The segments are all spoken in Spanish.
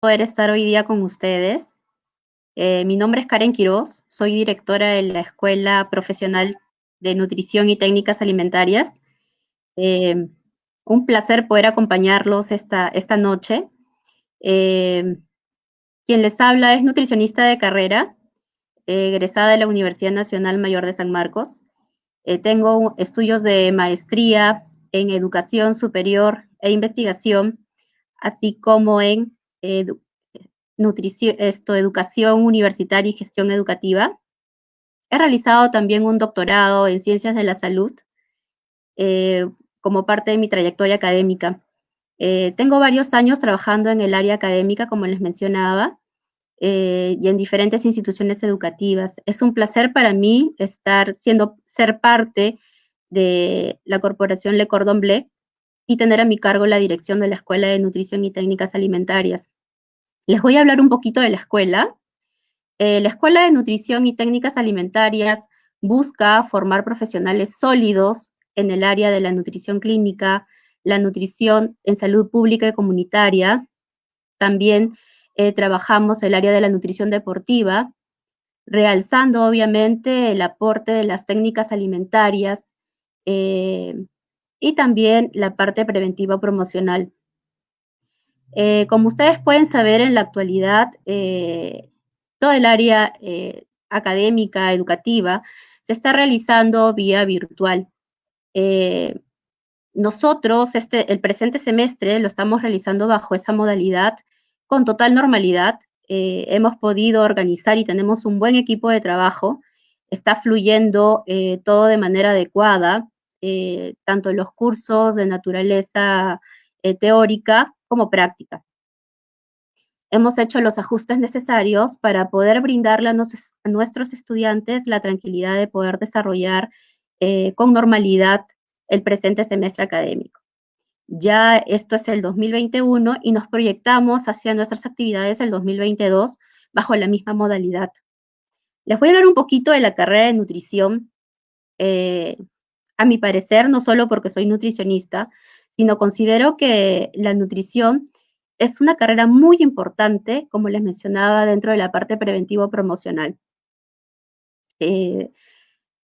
Poder estar hoy día con ustedes. Mi nombre es Karen Quiroz, soy directora de la Escuela Profesional de Nutrición y Técnicas Alimentarias. Eh, un placer poder acompañarlos esta noche. Eh, Quien les habla es nutricionista de carrera, egresada de la Universidad Nacional Mayor de San Marcos. Tengo estudios de maestría en educación superior e investigación, así como en educación universitaria y gestión educativa. He realizado también un doctorado en ciencias de la salud eh, como parte de mi trayectoria académica. Tengo varios años trabajando en el área académica, como les mencionaba, y en diferentes instituciones educativas. Es un placer para mí ser parte de la corporación Le Cordon Bleu y tener a mi cargo la dirección de la Escuela de Nutrición y Técnicas Alimentarias. Les voy a hablar un poquito de la escuela. La Escuela de Nutrición y Técnicas Alimentarias busca formar profesionales sólidos en el área de la nutrición clínica, la nutrición en salud pública y comunitaria. También trabajamos el área de la nutrición deportiva, realzando obviamente el aporte de las técnicas alimentarias y también la parte preventiva promocional. Como ustedes pueden saber, en la actualidad, todo el área académica, educativa, se está realizando vía virtual. Nosotros, el presente semestre, lo estamos realizando bajo esa modalidad con total normalidad. Hemos podido organizar y tenemos un buen equipo de trabajo. Está fluyendo todo de manera adecuada, tanto los cursos de naturaleza teórica como práctica. Hemos hecho los ajustes necesarios para poder brindarle a nuestros estudiantes la tranquilidad de poder desarrollar con normalidad el presente semestre académico. Ya esto es el 2021 y nos proyectamos hacia nuestras actividades del 2022 bajo la misma modalidad. Les voy a hablar un poquito de la carrera de nutrición. A mi parecer, no solo porque soy nutricionista, sino considero que la nutrición es una carrera muy importante, como les mencionaba, dentro de la parte preventivo-promocional.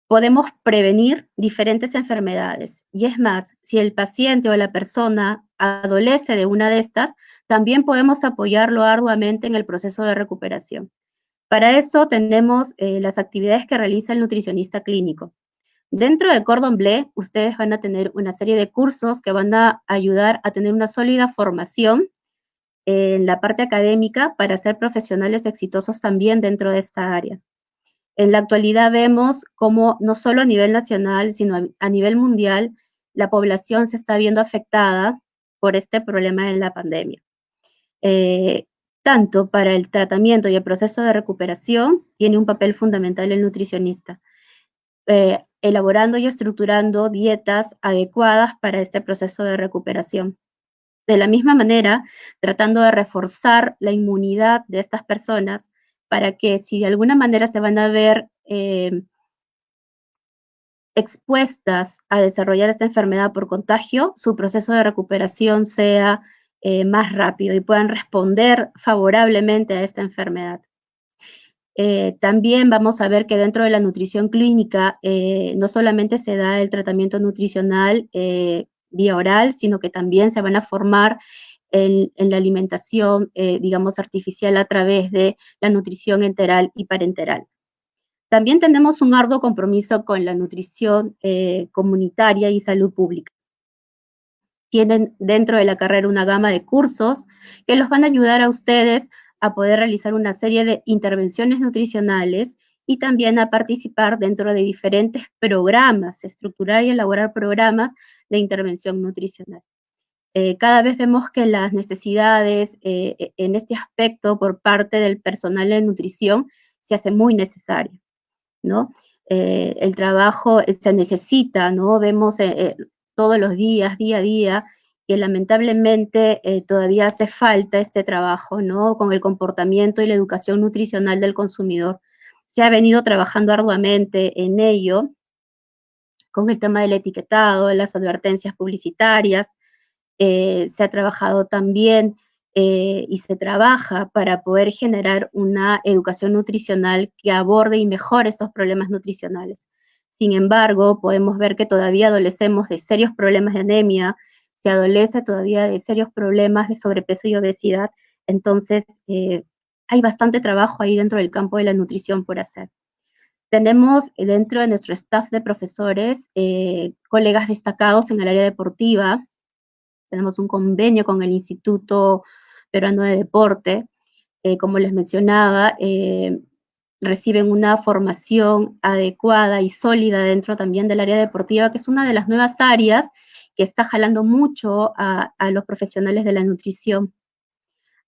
Podemos prevenir diferentes enfermedades. Y es más, si el paciente o la persona adolece de una de estas, también podemos apoyarlo arduamente en el proceso de recuperación. Para eso tenemos las actividades que realiza el nutricionista clínico. Dentro de Cordon Bleu, ustedes van a tener una serie de cursos que van a ayudar a tener una sólida formación en la parte académica para ser profesionales exitosos también dentro de esta área. En la actualidad vemos cómo no solo a nivel nacional, sino a nivel mundial, la población se está viendo afectada por este problema de la pandemia. Tanto para el tratamiento y el proceso de recuperación, tiene un papel fundamental el nutricionista, elaborando y estructurando dietas adecuadas para este proceso de recuperación. De la misma manera, tratando de reforzar la inmunidad de estas personas para que si de alguna manera se van a ver expuestas a desarrollar esta enfermedad por contagio, su proceso de recuperación sea más rápido y puedan responder favorablemente a esta enfermedad. También vamos a ver que dentro de la nutrición clínica no solamente se da el tratamiento nutricional vía oral, sino que también se van a formar en la alimentación, digamos, artificial a través de la nutrición enteral y parenteral. También tenemos un arduo compromiso con la nutrición comunitaria y salud pública. Tienen dentro de la carrera una gama de cursos que los van a ayudar a ustedes a poder realizar una serie de intervenciones nutricionales y también a participar dentro de diferentes programas, estructurar y elaborar programas de intervención nutricional. Cada vez vemos que las necesidades en este aspecto por parte del personal de nutrición se hace muy necesario, ¿no? El trabajo se necesita, ¿no? Vemos todos los días, día a día, que lamentablemente todavía hace falta este trabajo, ¿no? Con el comportamiento y la educación nutricional del consumidor. Se ha venido trabajando arduamente en ello, con el tema del etiquetado, las advertencias publicitarias. Se ha trabajado también y se trabaja para poder generar una educación nutricional que aborde y mejore estos problemas nutricionales. Sin embargo, podemos ver que todavía adolecemos de serios problemas de anemia, se adolece todavía de serios problemas de sobrepeso y obesidad, entonces hay bastante trabajo ahí dentro del campo de la nutrición por hacer. Tenemos dentro de nuestro staff de profesores colegas destacados en el área deportiva. Tenemos un convenio con el Instituto Peruano de Deporte. Como les mencionaba, reciben una formación adecuada y sólida dentro también del área deportiva, que es una de las nuevas áreas que está jalando mucho a los profesionales de la nutrición.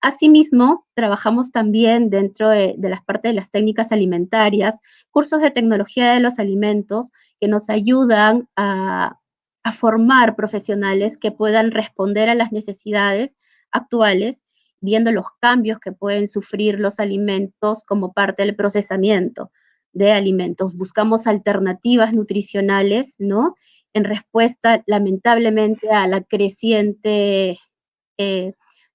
Asimismo, trabajamos también dentro de las partes de las técnicas alimentarias, cursos de tecnología de los alimentos que nos ayudan a formar profesionales que puedan responder a las necesidades actuales, viendo los cambios que pueden sufrir los alimentos como parte del procesamiento de alimentos. Buscamos alternativas nutricionales, ¿no? En respuesta, lamentablemente, a la creciente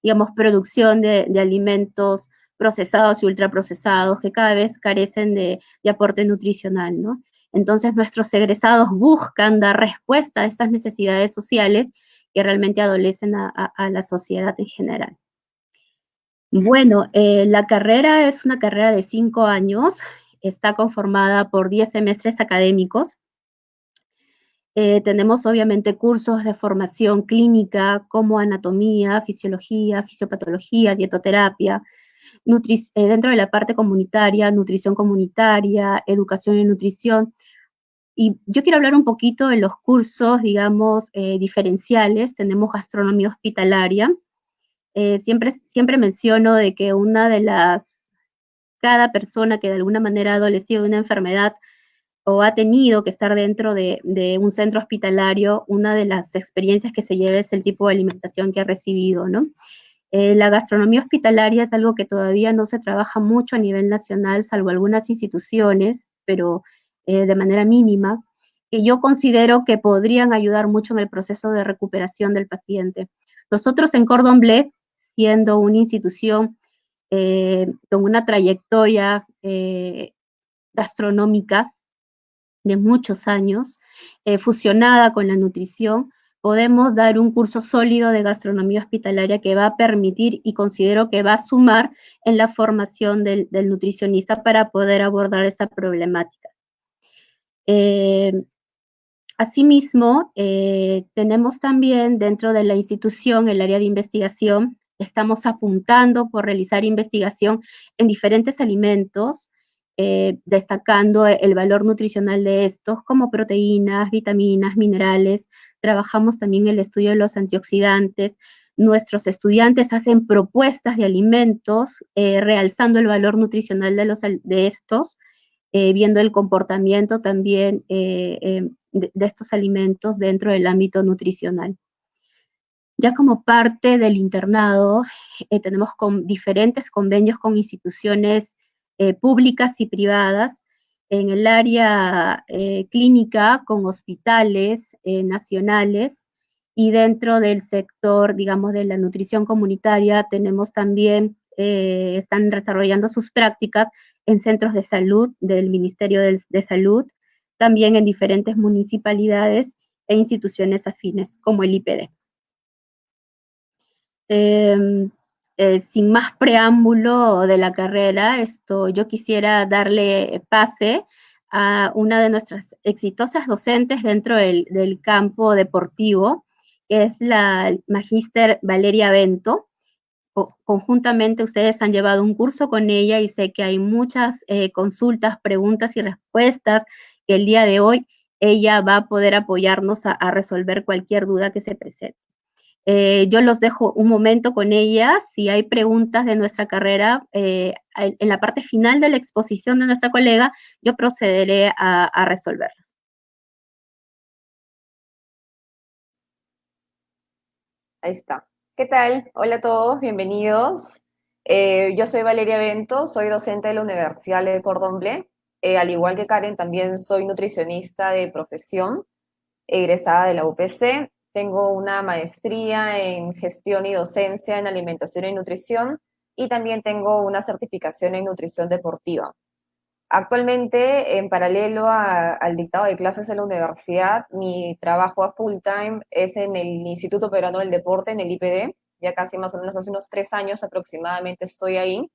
digamos, producción de alimentos procesados y ultraprocesados que cada vez carecen de aporte nutricional, ¿no? Entonces nuestros egresados buscan dar respuesta a estas necesidades sociales que realmente adolecen a la sociedad en general. Bueno, la carrera es una carrera de 5 años, está conformada por 10 semestres académicos. Tenemos obviamente cursos de formación clínica como anatomía, fisiología, fisiopatología, dietoterapia, dentro de la parte comunitaria, nutrición comunitaria, educación y nutrición. Y yo quiero hablar un poquito de los cursos, digamos, diferenciales. Tenemos gastronomía hospitalaria. Siempre menciono de que cada persona que de alguna manera ha adolecido de una enfermedad o ha tenido que estar dentro de un centro hospitalario, una de las experiencias que se lleva es el tipo de alimentación que ha recibido, ¿no? La gastronomía hospitalaria es algo que todavía no se trabaja mucho a nivel nacional, salvo algunas instituciones, pero de manera mínima, que yo considero que podrían ayudar mucho en el proceso de recuperación del paciente. Nosotros en Cordon Bleu, siendo una institución con una trayectoria gastronómica de muchos años, fusionada con la nutrición, podemos dar un curso sólido de gastronomía hospitalaria que va a permitir y considero que va a sumar en la formación del nutricionista para poder abordar esa problemática. Asimismo, tenemos también dentro de la institución el área de investigación. Estamos apuntando por realizar investigación en diferentes alimentos, destacando el valor nutricional de estos como proteínas, vitaminas, minerales. Trabajamos también el estudio de los antioxidantes. Nuestros estudiantes hacen propuestas de alimentos, realzando el valor nutricional de estos, viendo el comportamiento también de estos alimentos dentro del ámbito nutricional. Ya como parte del internado, tenemos diferentes convenios con instituciones públicas y privadas en el área clínica con hospitales nacionales, y dentro del sector, digamos, de la nutrición comunitaria tenemos también, están desarrollando sus prácticas en centros de salud del Ministerio de Salud, también en diferentes municipalidades e instituciones afines como el IPD. Sin más preámbulo de la carrera, yo quisiera darle pase a una de nuestras exitosas docentes dentro del campo deportivo, que es la magíster Valeria Bento. Conjuntamente ustedes han llevado un curso con ella y sé que hay muchas consultas, preguntas y respuestas que el día de hoy ella va a poder apoyarnos a resolver cualquier duda que se presente. Yo los dejo un momento con ella. Si hay preguntas de nuestra carrera, en la parte final de la exposición de nuestra colega, yo procederé a resolverlas. Ahí está. ¿Qué tal? Hola a todos, bienvenidos. Yo soy Valeria Bento, soy docente de la Universidad de Cordon Bleu. Al igual que Karen, también soy nutricionista de profesión, egresada de la UPC. tengo una maestría en gestión y docencia en alimentación y nutrición y también tengo una certificación en nutrición deportiva. Actualmente, en paralelo al dictado de clases en la universidad, mi trabajo a full time es en el Instituto Peruano del Deporte, en el IPD. Ya casi más o menos hace unos 3 años aproximadamente estoy ahí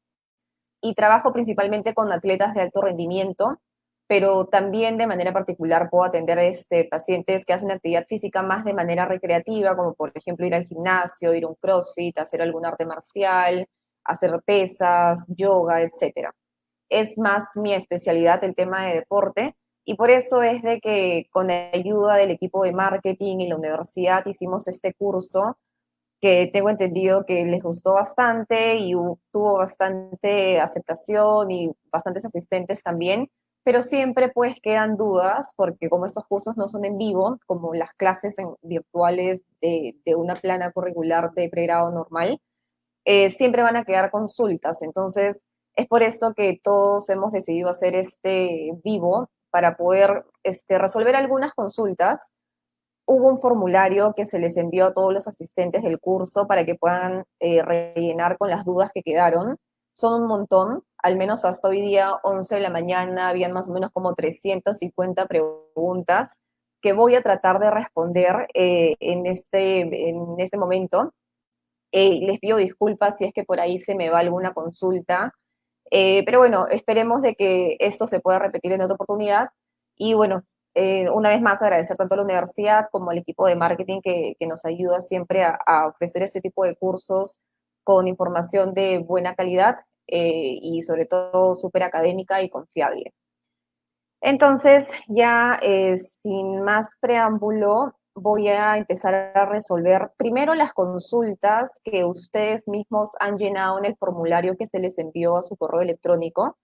y trabajo principalmente con atletas de alto rendimiento, pero también de manera particular puedo atender a pacientes que hacen actividad física más de manera recreativa, como por ejemplo ir al gimnasio, ir a un CrossFit, hacer algún arte marcial, hacer pesas, yoga, etcétera. Es más mi especialidad el tema de deporte y por eso es de que con la ayuda del equipo de marketing y la universidad hicimos este curso que tengo entendido que les gustó bastante y tuvo bastante aceptación y bastantes asistentes también, pero siempre pues quedan dudas porque como estos cursos no son en vivo, como las clases virtuales de una plana curricular de pregrado normal, siempre van a quedar consultas. Entonces, es por esto que todos hemos decidido hacer este vivo para poder resolver algunas consultas. Hubo un formulario que se les envió a todos los asistentes del curso para que puedan rellenar con las dudas que quedaron. Son un montón, al menos hasta hoy día, 11 de la mañana, habían más o menos como 350 preguntas que voy a tratar de responder en este momento. Les pido disculpas si es que por ahí se me va alguna consulta, pero bueno, esperemos de que esto se pueda repetir en otra oportunidad. Y bueno, una vez más agradecer tanto a la universidad como al equipo de marketing que nos ayuda siempre a ofrecer este tipo de cursos con información de buena calidad y sobre todo súper académica y confiable. Entonces, ya sin más preámbulo, voy a empezar a resolver primero las consultas que ustedes mismos han llenado en el formulario que se les envió a su correo electrónico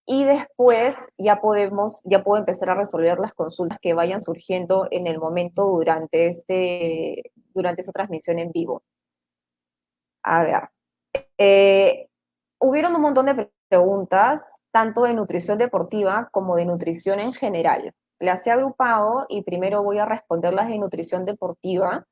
y después ya puedo empezar a resolver las consultas que vayan surgiendo en el momento durante esta transmisión en vivo. A ver, eh, hubieron un montón de preguntas, tanto de nutrición deportiva como de nutrición en general. Las he agrupado y primero voy a responder las de nutrición deportiva,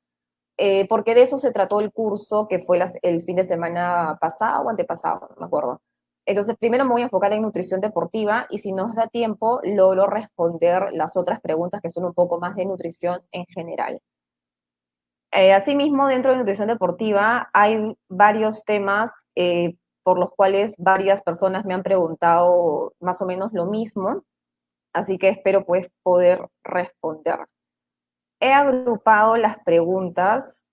porque de eso se trató el curso que fue el fin de semana pasado o antepasado, no me acuerdo. Entonces, primero me voy a enfocar en nutrición deportiva y si nos da tiempo, logro responder las otras preguntas que son un poco más de nutrición en general. Asimismo, dentro de nutrición deportiva hay varios temas por los cuales varias personas me han preguntado más o menos lo mismo, así que espero pues poder responder. He agrupado las preguntas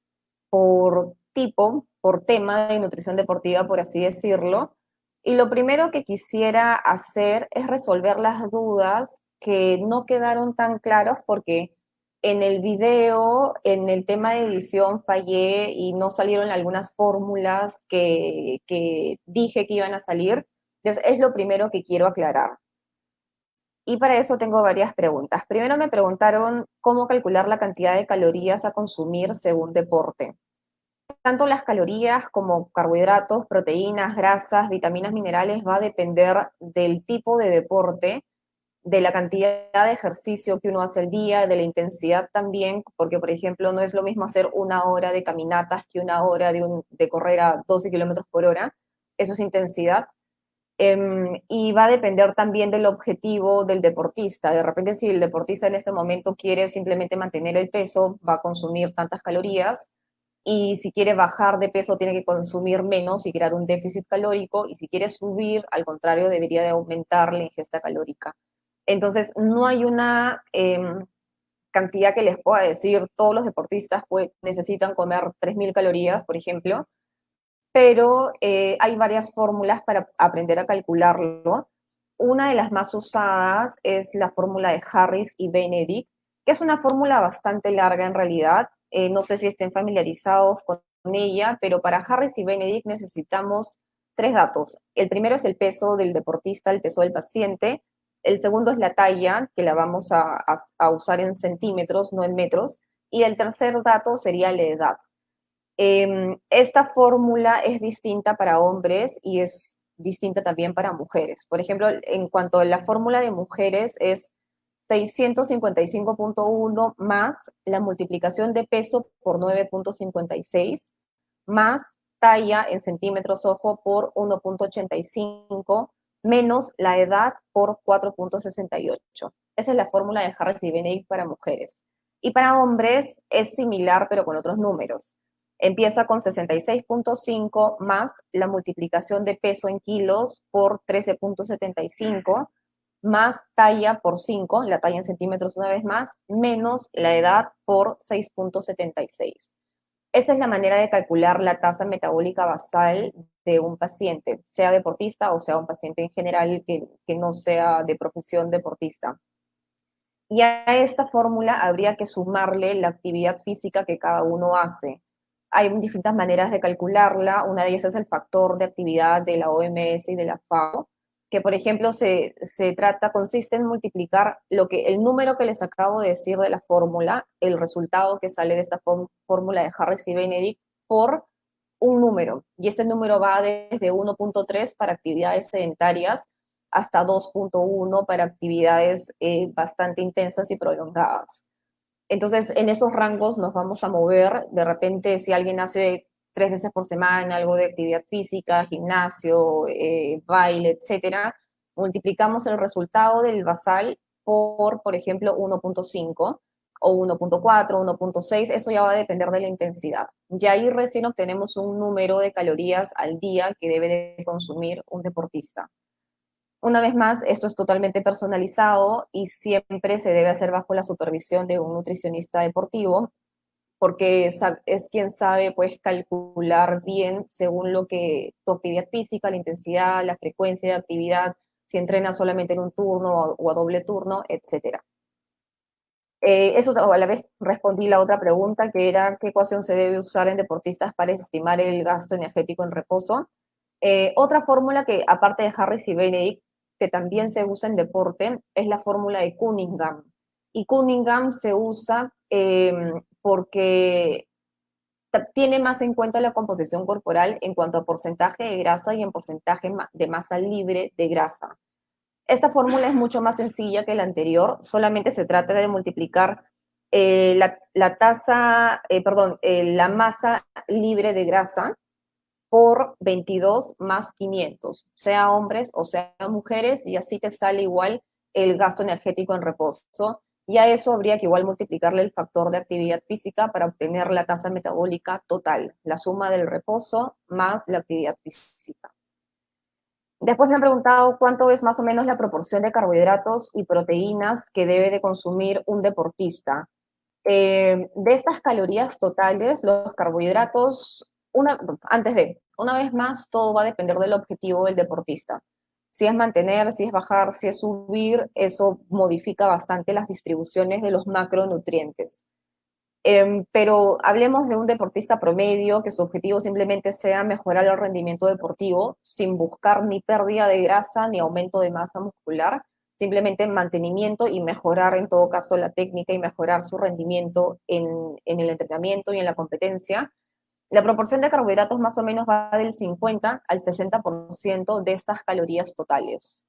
por tipo, por tema de nutrición deportiva, por así decirlo, y lo primero que quisiera hacer es resolver las dudas que no quedaron tan claros porque en el video, en el tema de edición, fallé y no salieron algunas fórmulas que dije que iban a salir. Entonces, es lo primero que quiero aclarar. Y para eso tengo varias preguntas. Primero me preguntaron cómo calcular la cantidad de calorías a consumir según deporte. Tanto las calorías como carbohidratos, proteínas, grasas, vitaminas, minerales va a depender del tipo de deporte, de la cantidad de ejercicio que uno hace al día, de la intensidad también, porque por ejemplo no es lo mismo hacer 1 hora de caminatas que 1 hora de correr a 12 kilómetros por hora. Eso es intensidad. Y va a depender también del objetivo del deportista. De repente, si el deportista en este momento quiere simplemente mantener el peso, va a consumir tantas calorías. Y si quiere bajar de peso, tiene que consumir menos y crear un déficit calórico. Y si quiere subir, al contrario, debería de aumentar la ingesta calórica. Entonces, no hay una cantidad que les pueda decir, todos los deportistas necesitan comer 3.000 calorías, por ejemplo, pero hay varias fórmulas para aprender a calcularlo. Una de las más usadas es la fórmula de Harris y Benedict, que es una fórmula bastante larga en realidad. No sé si estén familiarizados con ella, pero para Harris y Benedict necesitamos 3 datos. El primero es el peso del deportista, el peso del paciente. El segundo es la talla, que la vamos a usar en centímetros, no en metros. Y el tercer dato sería la edad. Esta fórmula es distinta para hombres y es distinta también para mujeres. Por ejemplo, en cuanto a la fórmula de mujeres es 655.1 más la multiplicación de peso por 9.56 más talla en centímetros, ojo, por 1.85 menos la edad por 4.68. Esa es la fórmula de Harris y Benedict para mujeres. Y para hombres es similar, pero con otros números. Empieza con 66.5 más la multiplicación de peso en kilos por 13.75 más talla por 5, la talla en centímetros una vez más, menos la edad por 6.76. Esta es la manera de calcular la tasa metabólica basal de un paciente, sea deportista o sea un paciente en general que no sea de profesión deportista. Y a esta fórmula habría que sumarle la actividad física que cada uno hace. Hay distintas maneras de calcularla, una de ellas es el factor de actividad de la OMS y de la FAO, que por ejemplo consiste en multiplicar el número que les acabo de decir de la fórmula, el resultado que sale de esta fórmula de Harris y Benedict, por un número. Y este número va desde 1.3 para actividades sedentarias hasta 2.1 para actividades bastante intensas y prolongadas. Entonces, en esos rangos nos vamos a mover. De repente, si alguien hace 3 veces por semana algo de actividad física, gimnasio, baile, etcétera, multiplicamos el resultado del basal por ejemplo, 1.5 o 1.4, 1.6, eso ya va a depender de la intensidad. Y ahí recién obtenemos un número de calorías al día que debe de consumir un deportista. Una vez más, esto es totalmente personalizado y siempre se debe hacer bajo la supervisión de un nutricionista deportivo, porque es quien sabe pues calcular bien según lo que tu actividad física, la intensidad, la frecuencia de actividad, si entrenas solamente en un turno o a doble turno, etcétera. Eso a la vez respondí la otra pregunta, que era qué ecuación se debe usar en deportistas para estimar el gasto energético en reposo. Otra fórmula que, aparte de Harris y Benedict, que también se usa en deporte, es la fórmula de Cunningham. Y Cunningham se usa porque tiene más en cuenta la composición corporal en cuanto a porcentaje de grasa y en porcentaje de masa libre de grasa. Esta fórmula es mucho más sencilla que la anterior, solamente se trata de multiplicar la masa libre de grasa por 22 más 500, sea hombres o sea mujeres, y así te sale igual el gasto energético en reposo. Y a eso habría que igual multiplicarle el factor de actividad física para obtener la tasa metabólica total, la suma del reposo más la actividad física. Después me han preguntado cuánto es más o menos la proporción de carbohidratos y proteínas que debe de consumir un deportista. De estas calorías totales, los carbohidratos, una vez más, todo va a depender del objetivo del deportista. Si es mantener, si es bajar, si es subir, eso modifica bastante las distribuciones de los macronutrientes. Pero hablemos de un deportista promedio que su objetivo simplemente sea mejorar el rendimiento deportivo sin buscar ni pérdida de grasa ni aumento de masa muscular, simplemente mantenimiento y mejorar en todo caso la técnica y mejorar su rendimiento en el entrenamiento y en la competencia. La proporción de carbohidratos más o menos va del 50 al 60% de estas calorías totales.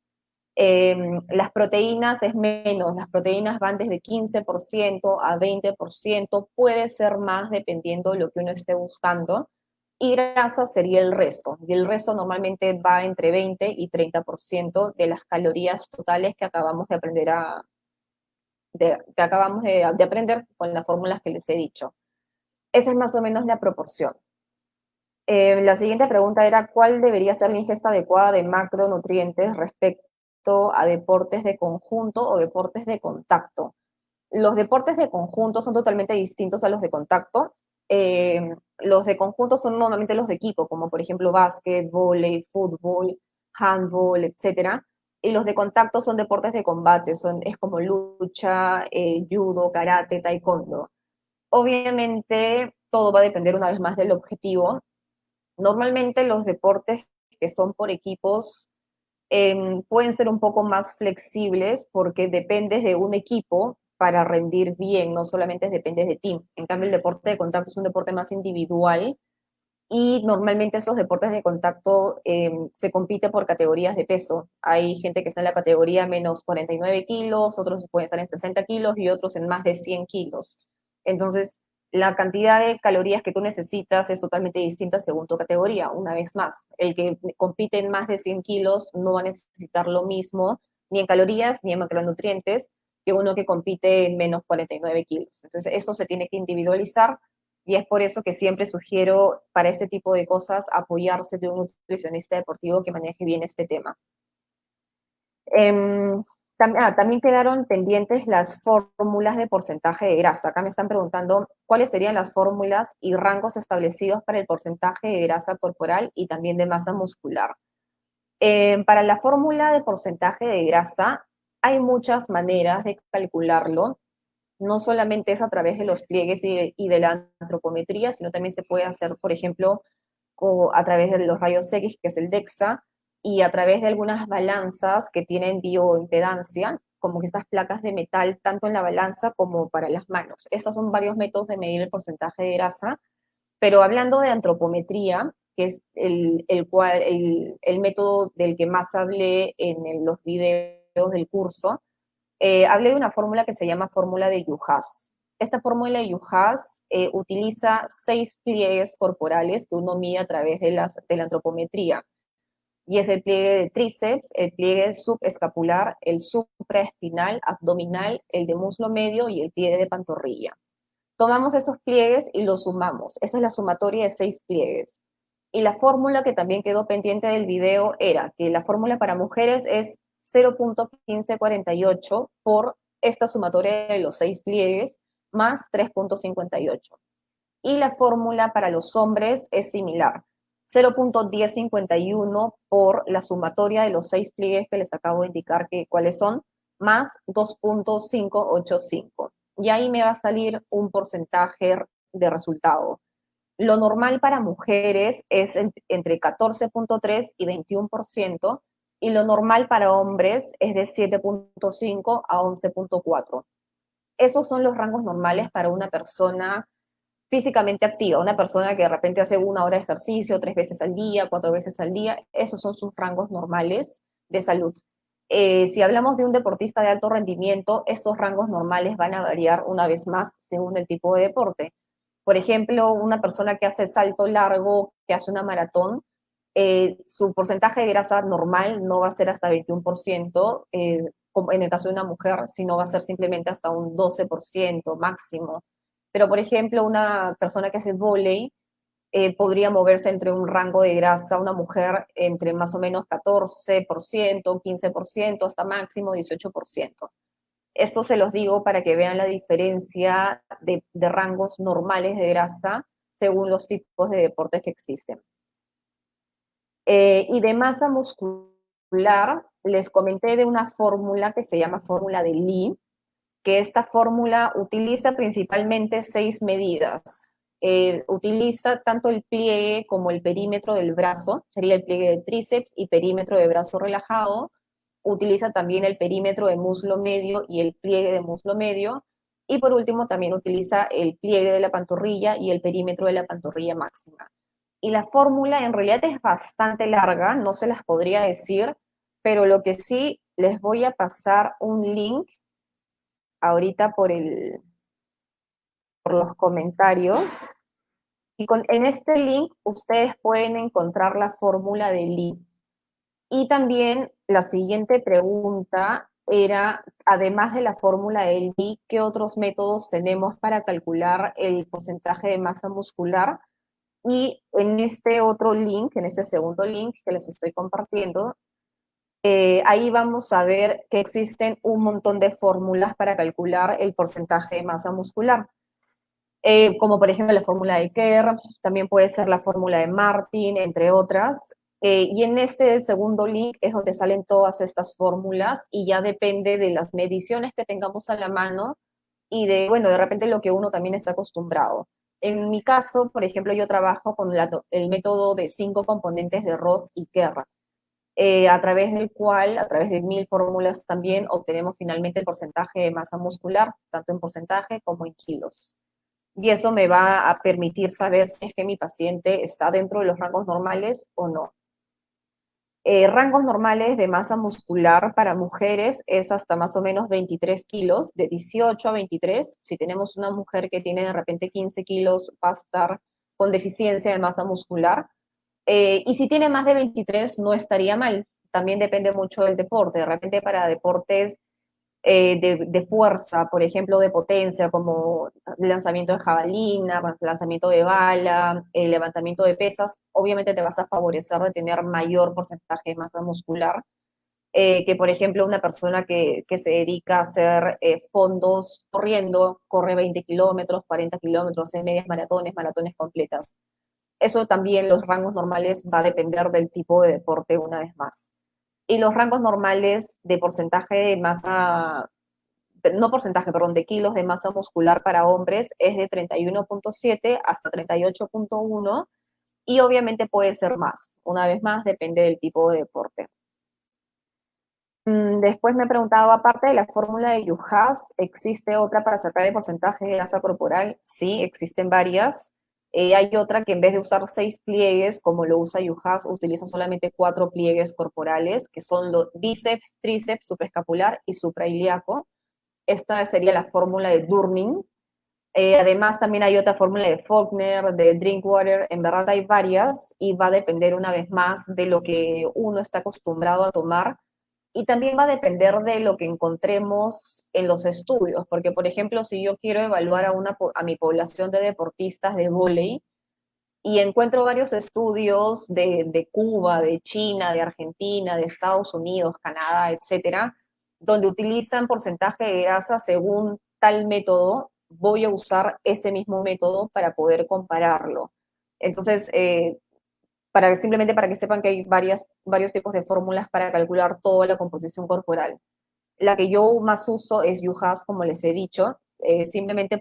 Las proteínas es menos, las proteínas van desde 15% a 20%, puede ser más dependiendo de lo que uno esté buscando, y grasa sería el resto, y el resto normalmente va entre 20 y 30% de las calorías totales que acabamos de aprender de aprender con las fórmulas que les he dicho. Esa es más o menos la proporción. La siguiente pregunta era, ¿cuál debería ser la ingesta adecuada de macronutrientes respecto a deportes de conjunto o deportes de contacto? Los deportes de conjunto son totalmente distintos a los de contacto. Los de conjunto son normalmente los de equipo, como por ejemplo básquet, vóley, fútbol, handball, etcétera. Y los de contacto son deportes de combate, es como lucha, judo, karate, taekwondo. Obviamente todo va a depender una vez más del objetivo. Normalmente los deportes que son por equipos pueden ser un poco más flexibles porque dependes de un equipo para rendir bien, no solamente dependes de ti. En cambio, el deporte de contacto es un deporte más individual y normalmente esos deportes de contacto se compite por categorías de peso. Hay gente que está en la categoría menos 49 kilos, otros pueden estar en 60 kilos y otros en más de 100 kilos. Entonces, la cantidad de calorías que tú necesitas es totalmente distinta según tu categoría. Una vez más, el que compite en más de 100 kilos no va a necesitar lo mismo, ni en calorías ni en macronutrientes, que uno que compite en menos 49 kilos. Entonces, eso se tiene que individualizar y es por eso que siempre sugiero para este tipo de cosas apoyarse de un nutricionista deportivo que maneje bien este tema. También quedaron pendientes las fórmulas de porcentaje de grasa. Acá me están preguntando cuáles serían las fórmulas y rangos establecidos para el porcentaje de grasa corporal y también de masa muscular. Para la fórmula de porcentaje de grasa hay muchas maneras de calcularlo. No solamente es a través de los pliegues y de la antropometría, sino también se puede hacer, por ejemplo, a través de los rayos X, que es el DEXA, y a través de algunas balanzas que tienen bioimpedancia, como que estas placas de metal, tanto en la balanza como para las manos. Estos son varios métodos de medir el porcentaje de grasa, pero hablando de antropometría, que es el método del que más hablé en los videos del curso, hablé de una fórmula que se llama fórmula de Yuhas. Esta fórmula de Yuhas utiliza 6 pliegues corporales que uno mide a través de la antropometría. Y es el pliegue de tríceps, el pliegue subescapular, el supraespinal, abdominal, el de muslo medio y el pliegue de pantorrilla. Tomamos esos pliegues y los sumamos. Esa es la sumatoria de 6 pliegues. Y la fórmula que también quedó pendiente del video era que la fórmula para mujeres es 0.1548 por esta sumatoria de los 6 pliegues más 3.58. Y la fórmula para los hombres es similar. 0.1051 por la sumatoria de los 6 pliegues que les acabo de indicar que cuáles son, más 2.585. Y ahí me va a salir un porcentaje de resultado. Lo normal para mujeres es entre 14.3 y 21%, y lo normal para hombres es de 7.5 a 11.4. Esos son los rangos normales para una persona físicamente activa, una persona que de repente hace 1 hora de ejercicio, 3 veces al día, 4 veces al día, esos son sus rangos normales de salud. Si hablamos de un deportista de alto rendimiento, estos rangos normales van a variar una vez más según el tipo de deporte. Por ejemplo, una persona que hace salto largo, que hace una maratón, su porcentaje de grasa normal no va a ser hasta 21%, como en el caso de una mujer, sino va a ser simplemente hasta un 12% máximo. Pero, por ejemplo, una persona que hace vóley podría moverse entre un rango de grasa, una mujer entre más o menos 14%, 15%, hasta máximo 18%. Esto se los digo para que vean la diferencia de rangos normales de grasa según los tipos de deportes que existen. Y de masa muscular, les comenté de una fórmula que se llama fórmula de Lee, que esta fórmula utiliza principalmente 6 medidas. Utiliza tanto el pliegue como el perímetro del brazo, sería el pliegue de tríceps y perímetro de brazo relajado. Utiliza también el perímetro de muslo medio y el pliegue de muslo medio. Y por último también utiliza el pliegue de la pantorrilla y el perímetro de la pantorrilla máxima. Y la fórmula en realidad es bastante larga, no se las podría decir, pero lo que sí les voy a pasar un link ahorita por los comentarios. Y en este link ustedes pueden encontrar la fórmula de Lee. Y también la siguiente pregunta era, además de la fórmula de Lee, ¿qué otros métodos tenemos para calcular el porcentaje de masa muscular? Y en este otro link, en este segundo link que les estoy compartiendo, ahí vamos a ver que existen un montón de fórmulas para calcular el porcentaje de masa muscular. Como por ejemplo la fórmula de Kerr, también puede ser la fórmula de Martin, entre otras. Y en este segundo link es donde salen todas estas fórmulas y ya depende de las mediciones que tengamos a la mano y de, bueno, de repente lo que uno también está acostumbrado. En mi caso, por ejemplo, yo trabajo con el método de 5 componentes de Ross y Kerr, a través del cual, a través de 1000 fórmulas también, obtenemos finalmente el porcentaje de masa muscular, tanto en porcentaje como en kilos. y eso me va a permitir saber si es que mi paciente está dentro de los rangos normales o no. Rangos normales de masa muscular para mujeres es hasta más o menos 23 kilos, de 18 a 23. Si tenemos una mujer que tiene de repente 15 kilos, va a estar con deficiencia de masa muscular. Y si tiene más de 23, no estaría mal. También depende mucho del deporte. De repente para deportes de fuerza, por ejemplo, de potencia, como lanzamiento de jabalina, lanzamiento de bala, levantamiento de pesas, obviamente te vas a favorecer de tener mayor porcentaje de masa muscular que, por ejemplo, una persona que se dedica a hacer fondos corriendo, corre 20 kilómetros, 40 kilómetros en medias maratones, maratones completas. Eso también, los rangos normales, va a depender del tipo de deporte una vez más. Y los rangos normales de porcentaje de masa, no porcentaje, perdón, de kilos de masa muscular para hombres es de 31.7 hasta 38.1 y obviamente puede ser más. Una vez más, depende del tipo de deporte. Después me he preguntado, aparte de la fórmula de Yuhas, ¿existe otra para sacar el porcentaje de grasa corporal? Sí, existen varias. Hay otra que en vez de usar 6 pliegues, como lo usa Yuhas, utiliza solamente 4 pliegues corporales, que son los bíceps, tríceps, supraescapular y suprailíaco. Esta sería la fórmula de Durning. Además, también hay otra fórmula de Faulkner, de Drinkwater. En verdad hay varias y va a depender una vez más de lo que uno está acostumbrado a tomar y también va a depender de lo que encontremos en los estudios, porque por ejemplo, si yo quiero evaluar a mi población de deportistas de vóley y encuentro varios estudios de Cuba, de China, de Argentina, de Estados Unidos, Canadá, etcétera, donde utilizan porcentaje de grasa según tal método, voy a usar ese mismo método para poder compararlo. Entonces, simplemente para que sepan que hay varios tipos de fórmulas para calcular toda la composición corporal. La que yo más uso es Yuhas, como les he dicho, simplemente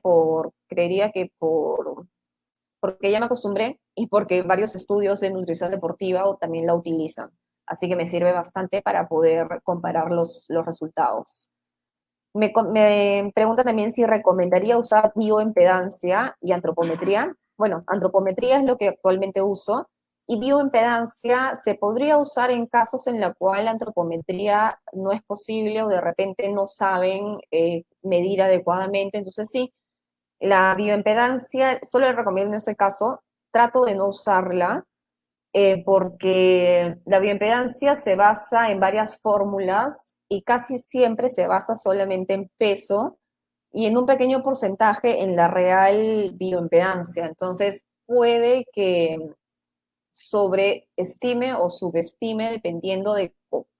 creería que porque ya me acostumbré y porque varios estudios de nutrición deportiva también la utilizan. Así que me sirve bastante para poder comparar los resultados. Me pregunta también si recomendaría usar bioimpedancia y antropometría. Bueno, antropometría es lo que actualmente uso y bioimpedancia se podría usar en casos en los cuales la antropometría no es posible o de repente no saben medir adecuadamente. Entonces sí, la bioimpedancia solo le recomiendo en ese caso, trato de no usarla porque la bioimpedancia se basa en varias fórmulas y casi siempre se basa solamente en peso y en un pequeño porcentaje en la real bioimpedancia. Entonces puede que sobreestime o subestime dependiendo de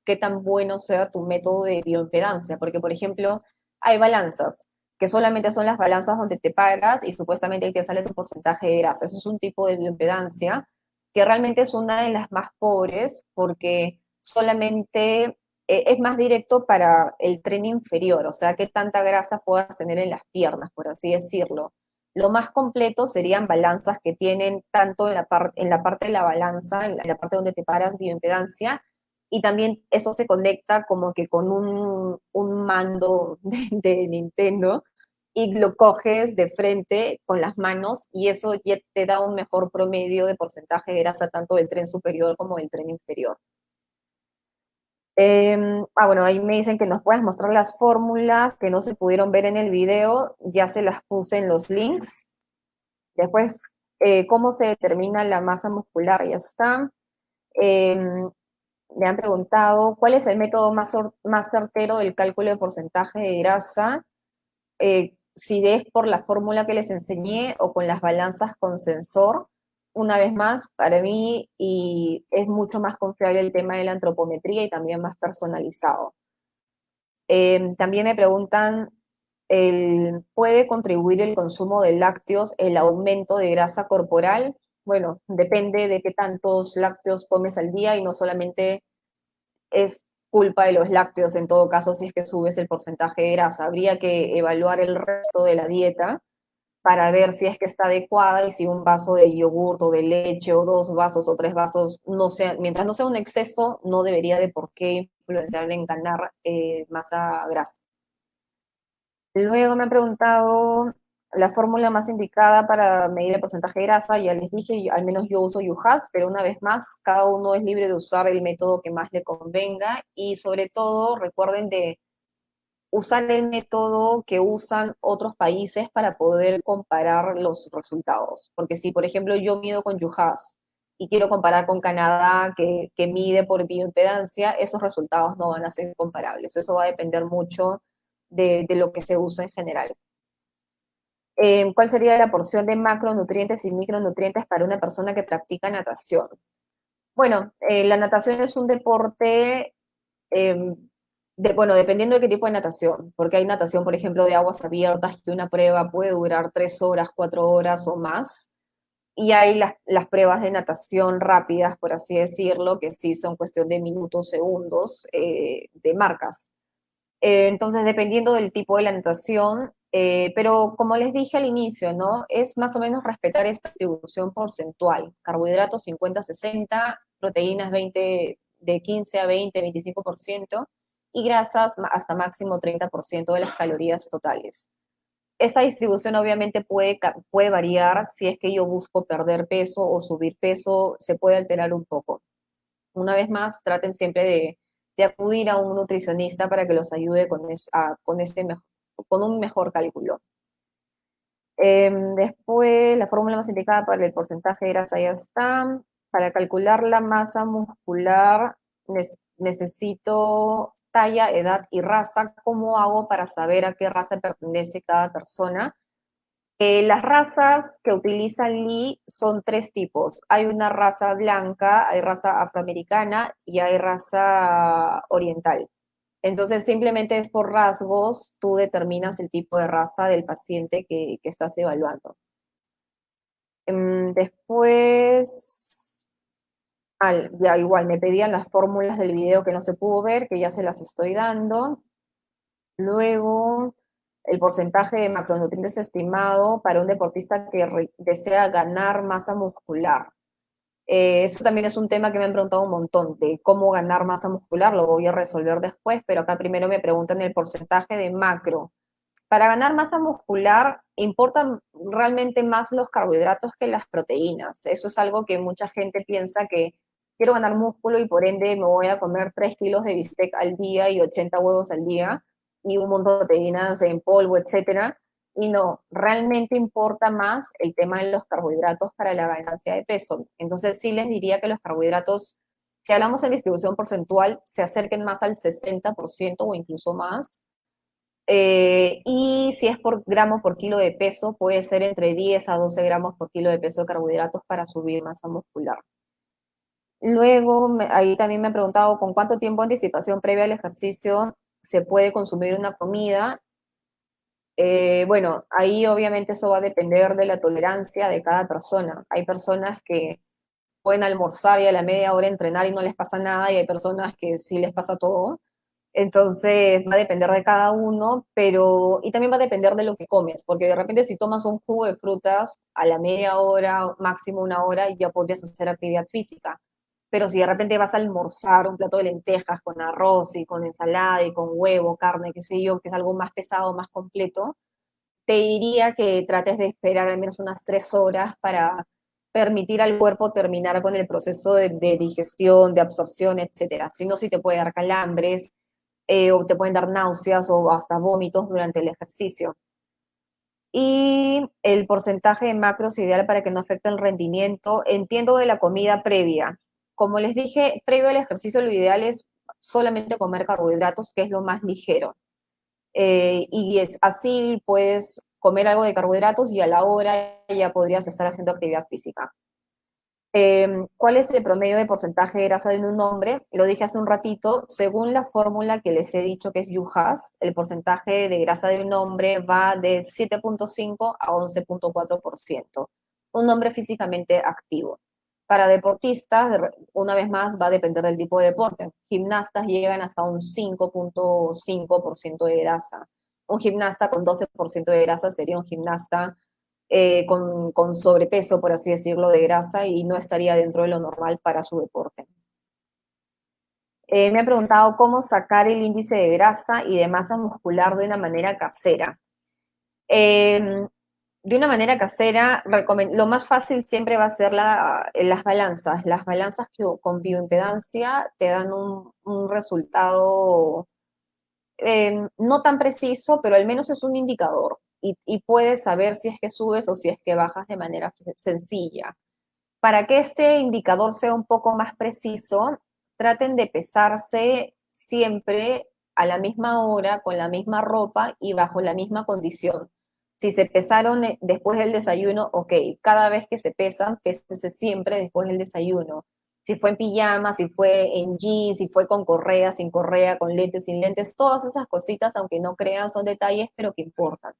qué tan bueno sea tu método de bioimpedancia, porque por ejemplo hay balanzas que solamente son las balanzas donde te paras y supuestamente ahí te sale tu porcentaje de grasa. Eso es un tipo de bioimpedancia que realmente es una de las más pobres porque solamente es más directo para el tren inferior, o sea, qué tanta grasa puedas tener en las piernas, por así decirlo. Lo más completo serían balanzas que tienen tanto en la parte de la balanza, en la parte donde te paras, bioimpedancia, y también eso se conecta como que con un mando de Nintendo y lo coges de frente con las manos y eso ya te da un mejor promedio de porcentaje de grasa tanto del tren superior como del tren inferior. Bueno, ahí me dicen que nos puedes mostrar las fórmulas que no se pudieron ver en el video, ya se las puse en los links. Después, ¿cómo se determina la masa muscular? Ya está. Me han preguntado, ¿cuál es el método más certero del cálculo de porcentaje de grasa? Si es por la fórmula que les enseñé o con las balanzas con sensor. Una vez más, para mí y es mucho más confiable el tema de la antropometría y también más personalizado. También me preguntan, ¿puede contribuir el consumo de lácteos el aumento de grasa corporal? Bueno, depende de qué tantos lácteos comes al día y no solamente es culpa de los lácteos en todo caso si es que subes el porcentaje de grasa. Habría que evaluar el resto de la dieta para ver si es que está adecuada y si un vaso de yogurt o de leche o 2 vasos o 3 vasos, no sea, mientras no sea un exceso, no debería de por qué influenciar en ganar masa grasa. Luego me han preguntado la fórmula más indicada para medir el porcentaje de grasa, ya les dije, al menos yo uso UHAS, pero una vez más, cada uno es libre de usar el método que más le convenga y sobre todo recuerden de usar el método que usan otros países para poder comparar los resultados. Porque si, por ejemplo, yo mido con UHAS y quiero comparar con Canadá, que mide por bioimpedancia, esos resultados no van a ser comparables. Eso va a depender mucho de lo que se usa en general. ¿Cuál sería la porción de macronutrientes y micronutrientes para una persona que practica natación? Bueno, la natación es un deporte, eh, bueno, dependiendo de qué tipo de natación, porque hay natación, por ejemplo, de aguas abiertas, que una prueba puede durar 3 horas, 4 horas o más, y hay las pruebas de natación rápidas, por así decirlo, que sí son cuestión de minutos, segundos, de marcas. Entonces, dependiendo del tipo de la natación, pero como les dije al inicio, ¿no? Es más o menos respetar esta distribución porcentual. Carbohidratos 50-60, proteínas 20, de 15 a 20, 25%, y grasas hasta máximo 30% de las calorías totales. Esta distribución obviamente puede variar si es que yo busco perder peso o subir peso, se puede alterar un poco. Una vez más, traten siempre de acudir a un nutricionista para que los ayude con un mejor cálculo. Después, la fórmula más indicada para el porcentaje de grasa ya está. Para calcular la masa muscular necesito talla, edad y raza. ¿Cómo hago para saber a qué raza pertenece cada persona? Las razas que utiliza Lee son tres tipos. Hay una raza blanca, hay raza afroamericana y hay raza oriental. Entonces, simplemente es por rasgos, tú determinas el tipo de raza del paciente que estás evaluando. Después, ya igual, me pedían las fórmulas del video que no se pudo ver, que ya se las estoy dando. Luego, el porcentaje de macronutrientes estimado para un deportista que desea ganar masa muscular. Eso también es un tema que me han preguntado un montón, de cómo ganar masa muscular, lo voy a resolver después, pero acá primero me preguntan el porcentaje de macro. Para ganar masa muscular importan realmente más los carbohidratos que las proteínas. Eso es algo que mucha gente piensa que quiero ganar músculo y por ende me voy a comer 3 kilos de bistec al día y 80 huevos al día y un montón de proteínas en polvo, etcétera. Y no, realmente importa más el tema de los carbohidratos para la ganancia de peso. Entonces sí les diría que los carbohidratos, si hablamos en distribución porcentual, se acerquen más al 60% o incluso más, y si es por gramo por kilo de peso, puede ser entre 10 a 12 gramos por kilo de peso de carbohidratos para subir masa muscular. Luego, ahí también me han preguntado con cuánto tiempo de anticipación previa al ejercicio se puede consumir una comida. Bueno, ahí obviamente eso va a depender de la tolerancia de cada persona. Hay personas que pueden almorzar y a la media hora entrenar y no les pasa nada, y hay personas que sí les pasa todo. Entonces va a depender de cada uno, pero y también va a depender de lo que comes, porque de repente si tomas un jugo de frutas a la media hora, máximo una hora, ya podrías hacer actividad física. Pero si de repente vas a almorzar un plato de lentejas con arroz y con ensalada y con huevo, carne, qué sé yo, que es algo más pesado, más completo, te diría que trates de esperar al menos unas 3 horas para permitir al cuerpo terminar con el proceso de digestión, de absorción, etcétera. Si no, sí te puede dar calambres, o te pueden dar náuseas o hasta vómitos durante el ejercicio. Y el porcentaje de macros ideal para que no afecte el rendimiento, entiendo de la comida previa. Como les dije, previo al ejercicio lo ideal es solamente comer carbohidratos, que es lo más ligero. Y así puedes comer algo de carbohidratos y a la hora ya podrías estar haciendo actividad física. ¿Cuál es el promedio de porcentaje de grasa de un hombre? Lo dije hace un ratito, según la fórmula que les he dicho que es UHAS, el porcentaje de grasa de un hombre va de 7.5 a 11.4%. Un hombre físicamente activo. Para deportistas, una vez más, va a depender del tipo de deporte. Gimnastas llegan hasta un 5.5% de grasa. Un gimnasta con 12% de grasa sería un gimnasta con sobrepeso, por así decirlo, de grasa y no estaría dentro de lo normal para su deporte. Me han preguntado cómo sacar el índice de grasa y de masa muscular de una manera casera. de una manera casera, lo más fácil siempre va a ser las balanzas. Las balanzas que con bioimpedancia te dan un resultado no tan preciso, pero al menos es un indicador y puedes saber si es que subes o si es que bajas de manera sencilla. Para que este indicador sea un poco más preciso, traten de pesarse siempre a la misma hora, con la misma ropa y bajo la misma condición. Si se pesaron después del desayuno, ok, cada vez que se pesan, pésese siempre después del desayuno. Si fue en pijama, si fue en jeans, si fue con correa, sin correa, con lentes, sin lentes, todas esas cositas, aunque no crean, son detalles, pero que importan.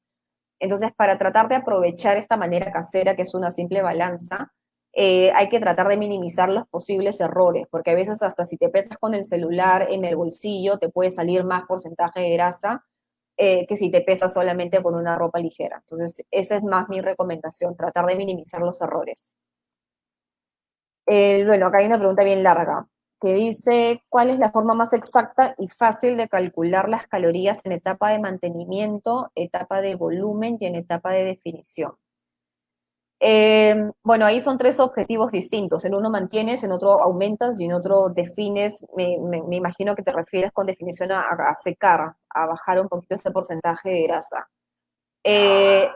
Entonces, para tratar de aprovechar esta manera casera, que es una simple balanza, hay que tratar de minimizar los posibles errores, porque a veces hasta si te pesas con el celular en el bolsillo, te puede salir más porcentaje de grasa que si te pesas solamente con una ropa ligera. Entonces, esa es más mi recomendación, tratar de minimizar los errores. Bueno, acá hay una pregunta bien larga que dice, ¿cuál es la forma más exacta y fácil de calcular las calorías en etapa de mantenimiento, etapa de volumen y en etapa de definición? Bueno, ahí son tres objetivos distintos. En uno mantienes, en otro aumentas y en otro defines. Me imagino que te refieres con definición a secar, a bajar un poquito ese porcentaje de grasa.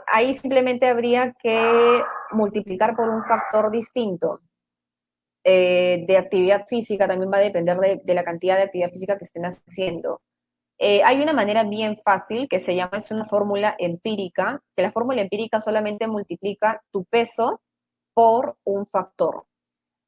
Ahí simplemente habría que multiplicar por un factor distinto de actividad física, también va a depender de la cantidad de actividad física que estén haciendo. Hay una manera bien fácil que se llama, es una fórmula empírica, que la fórmula empírica solamente multiplica tu peso por un factor.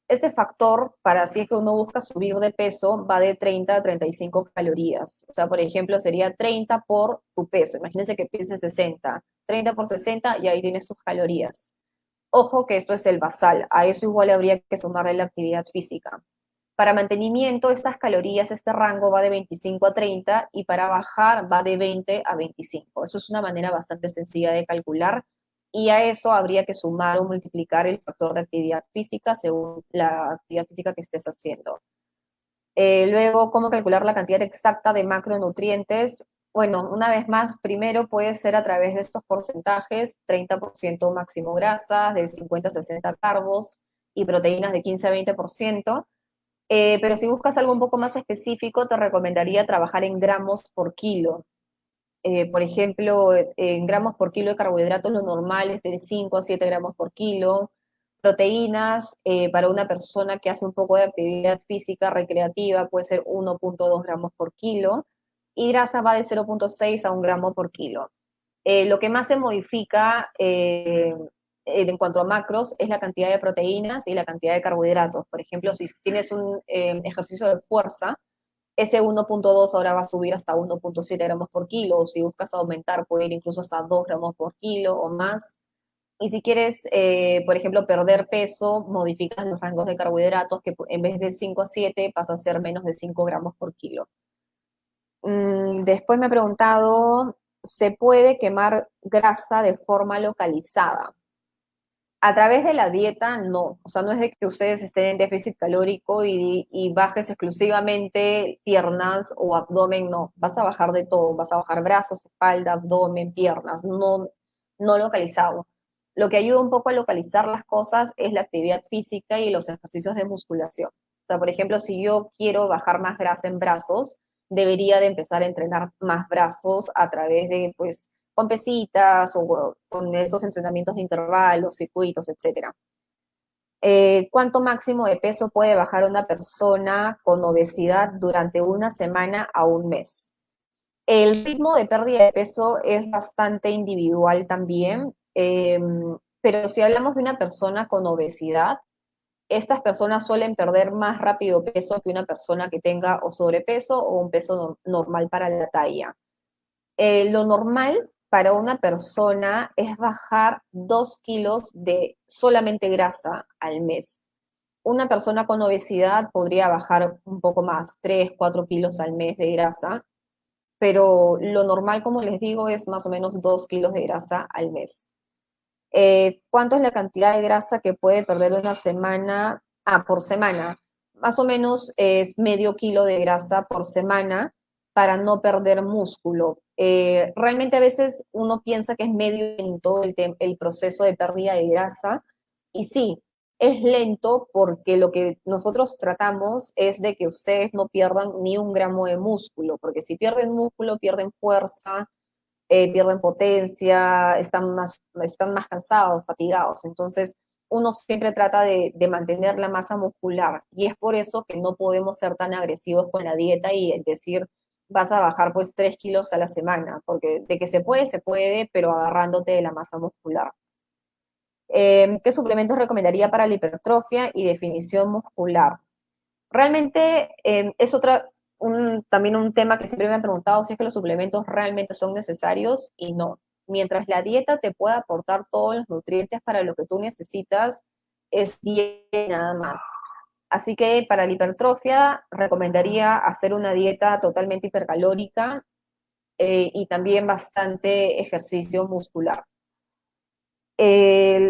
Este factor, para si es que uno busca subir de peso, va de 30 a 35 calorías. O sea, por ejemplo, sería 30 por tu peso. Imagínense que pienses 60. 30 por 60 y ahí tienes tus calorías. Ojo que esto es el basal, a eso igual habría que sumarle la actividad física. Para mantenimiento, estas calorías, este rango va de 25 a 30 y para bajar va de 20 a 25. Eso es una manera bastante sencilla de calcular y a eso habría que sumar o multiplicar el factor de actividad física según la actividad física que estés haciendo. Luego, ¿cómo calcular la cantidad exacta de macronutrientes? Bueno, una vez más, primero puede ser a través de estos porcentajes, 30% máximo grasas, de 50 a 60 carbos y proteínas de 15 a 20%. Pero si buscas algo un poco más específico, te recomendaría trabajar en gramos por kilo. Por ejemplo, en gramos por kilo de carbohidratos, lo normal es de 5 a 7 gramos por kilo. Proteínas, para una persona que hace un poco de actividad física recreativa, puede ser 1.2 gramos por kilo. Y grasa va de 0.6 a 1 gramo por kilo. Lo que más se modifica en cuanto a macros es la cantidad de proteínas y la cantidad de carbohidratos. Por ejemplo, si tienes un ejercicio de fuerza, ese 1.2 ahora va a subir hasta 1.7 gramos por kilo, o si buscas aumentar puede ir incluso hasta 2 gramos por kilo o más. Y si quieres, por ejemplo, perder peso, modificas los rangos de carbohidratos, que en vez de 5 a 7 pasa a ser menos de 5 gramos por kilo. Después me ha preguntado, ¿se puede quemar grasa de forma localizada? A través de la dieta, no. O sea, no es de que ustedes estén en déficit calórico y bajes exclusivamente piernas o abdomen, no. Vas a bajar de todo. Vas a bajar brazos, espalda, abdomen, piernas, no, no localizado. Lo que ayuda un poco a localizar las cosas es la actividad física y los ejercicios de musculación. O sea, por ejemplo, si yo quiero bajar más grasa en brazos, debería de empezar a entrenar más brazos a través de, pues, con pesitas o con esos entrenamientos de intervalos, circuitos, etcétera. ¿Cuánto máximo de peso puede bajar una persona con obesidad durante una semana a un mes? El ritmo de pérdida de peso es bastante individual también, pero si hablamos de una persona con obesidad, estas personas suelen perder más rápido peso que una persona que tenga o sobrepeso o un peso normal para la talla. Lo normal para una persona es bajar 2 kilos de solamente grasa al mes. Una persona con obesidad podría bajar un poco más, 3, 4 kilos al mes de grasa, pero lo normal, como les digo, es más o menos 2 kilos de grasa al mes. ¿Cuánto es la cantidad de grasa que puede perder una semana? Por semana. Más o menos es medio kilo de grasa por semana para no perder músculo. Realmente a veces uno piensa que es medio lento el proceso de pérdida de grasa, y sí, es lento porque lo que nosotros tratamos es de que ustedes no pierdan ni un gramo de músculo, porque si pierden músculo, pierden fuerza, pierden potencia, están más cansados, fatigados. Entonces, uno siempre trata de mantener la masa muscular, y es por eso que no podemos ser tan agresivos con la dieta y decir, vas a bajar pues 3 kilos a la semana, porque de que se puede, pero agarrándote de la masa muscular. ¿Qué suplementos recomendaría para la hipertrofia y definición muscular? Realmente es también un tema que siempre me han preguntado, si es que los suplementos realmente son necesarios, y no. Mientras la dieta te pueda aportar todos los nutrientes para lo que tú necesitas, es dieta y nada más. Así que para la hipertrofia recomendaría hacer una dieta totalmente hipercalórica, y también bastante ejercicio muscular.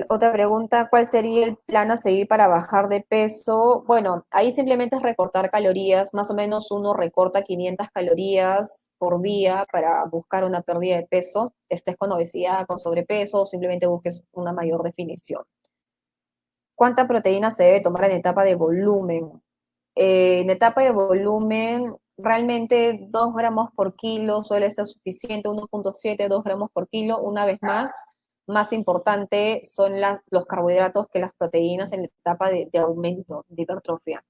Otra pregunta, ¿cuál sería el plan a seguir para bajar de peso? Bueno, ahí simplemente es recortar calorías, más o menos uno recorta 500 calorías por día para buscar una pérdida de peso, estés con obesidad, con sobrepeso, o simplemente busques una mayor definición. ¿Cuánta proteína se debe tomar en etapa de volumen? En etapa de volumen, realmente 2 gramos por kilo suele estar suficiente, 1,7, 2 gramos por kilo. Una vez más importante son los carbohidratos que las proteínas en la etapa de aumento, de hipertrofia.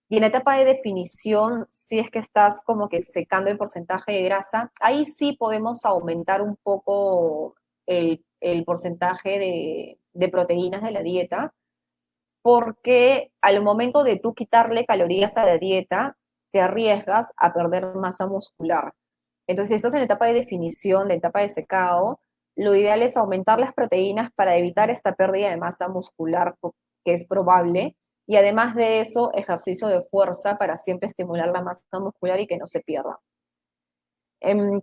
Y en la etapa de definición, si es que estás como que secando el porcentaje de grasa, ahí sí podemos aumentar un poco el porcentaje de proteínas de la dieta, porque al momento de tú quitarle calorías a la dieta, te arriesgas a perder masa muscular. Entonces, si estás en la etapa de definición, de etapa de secado, lo ideal es aumentar las proteínas para evitar esta pérdida de masa muscular que es probable, y además de eso, ejercicio de fuerza para siempre estimular la masa muscular y que no se pierda.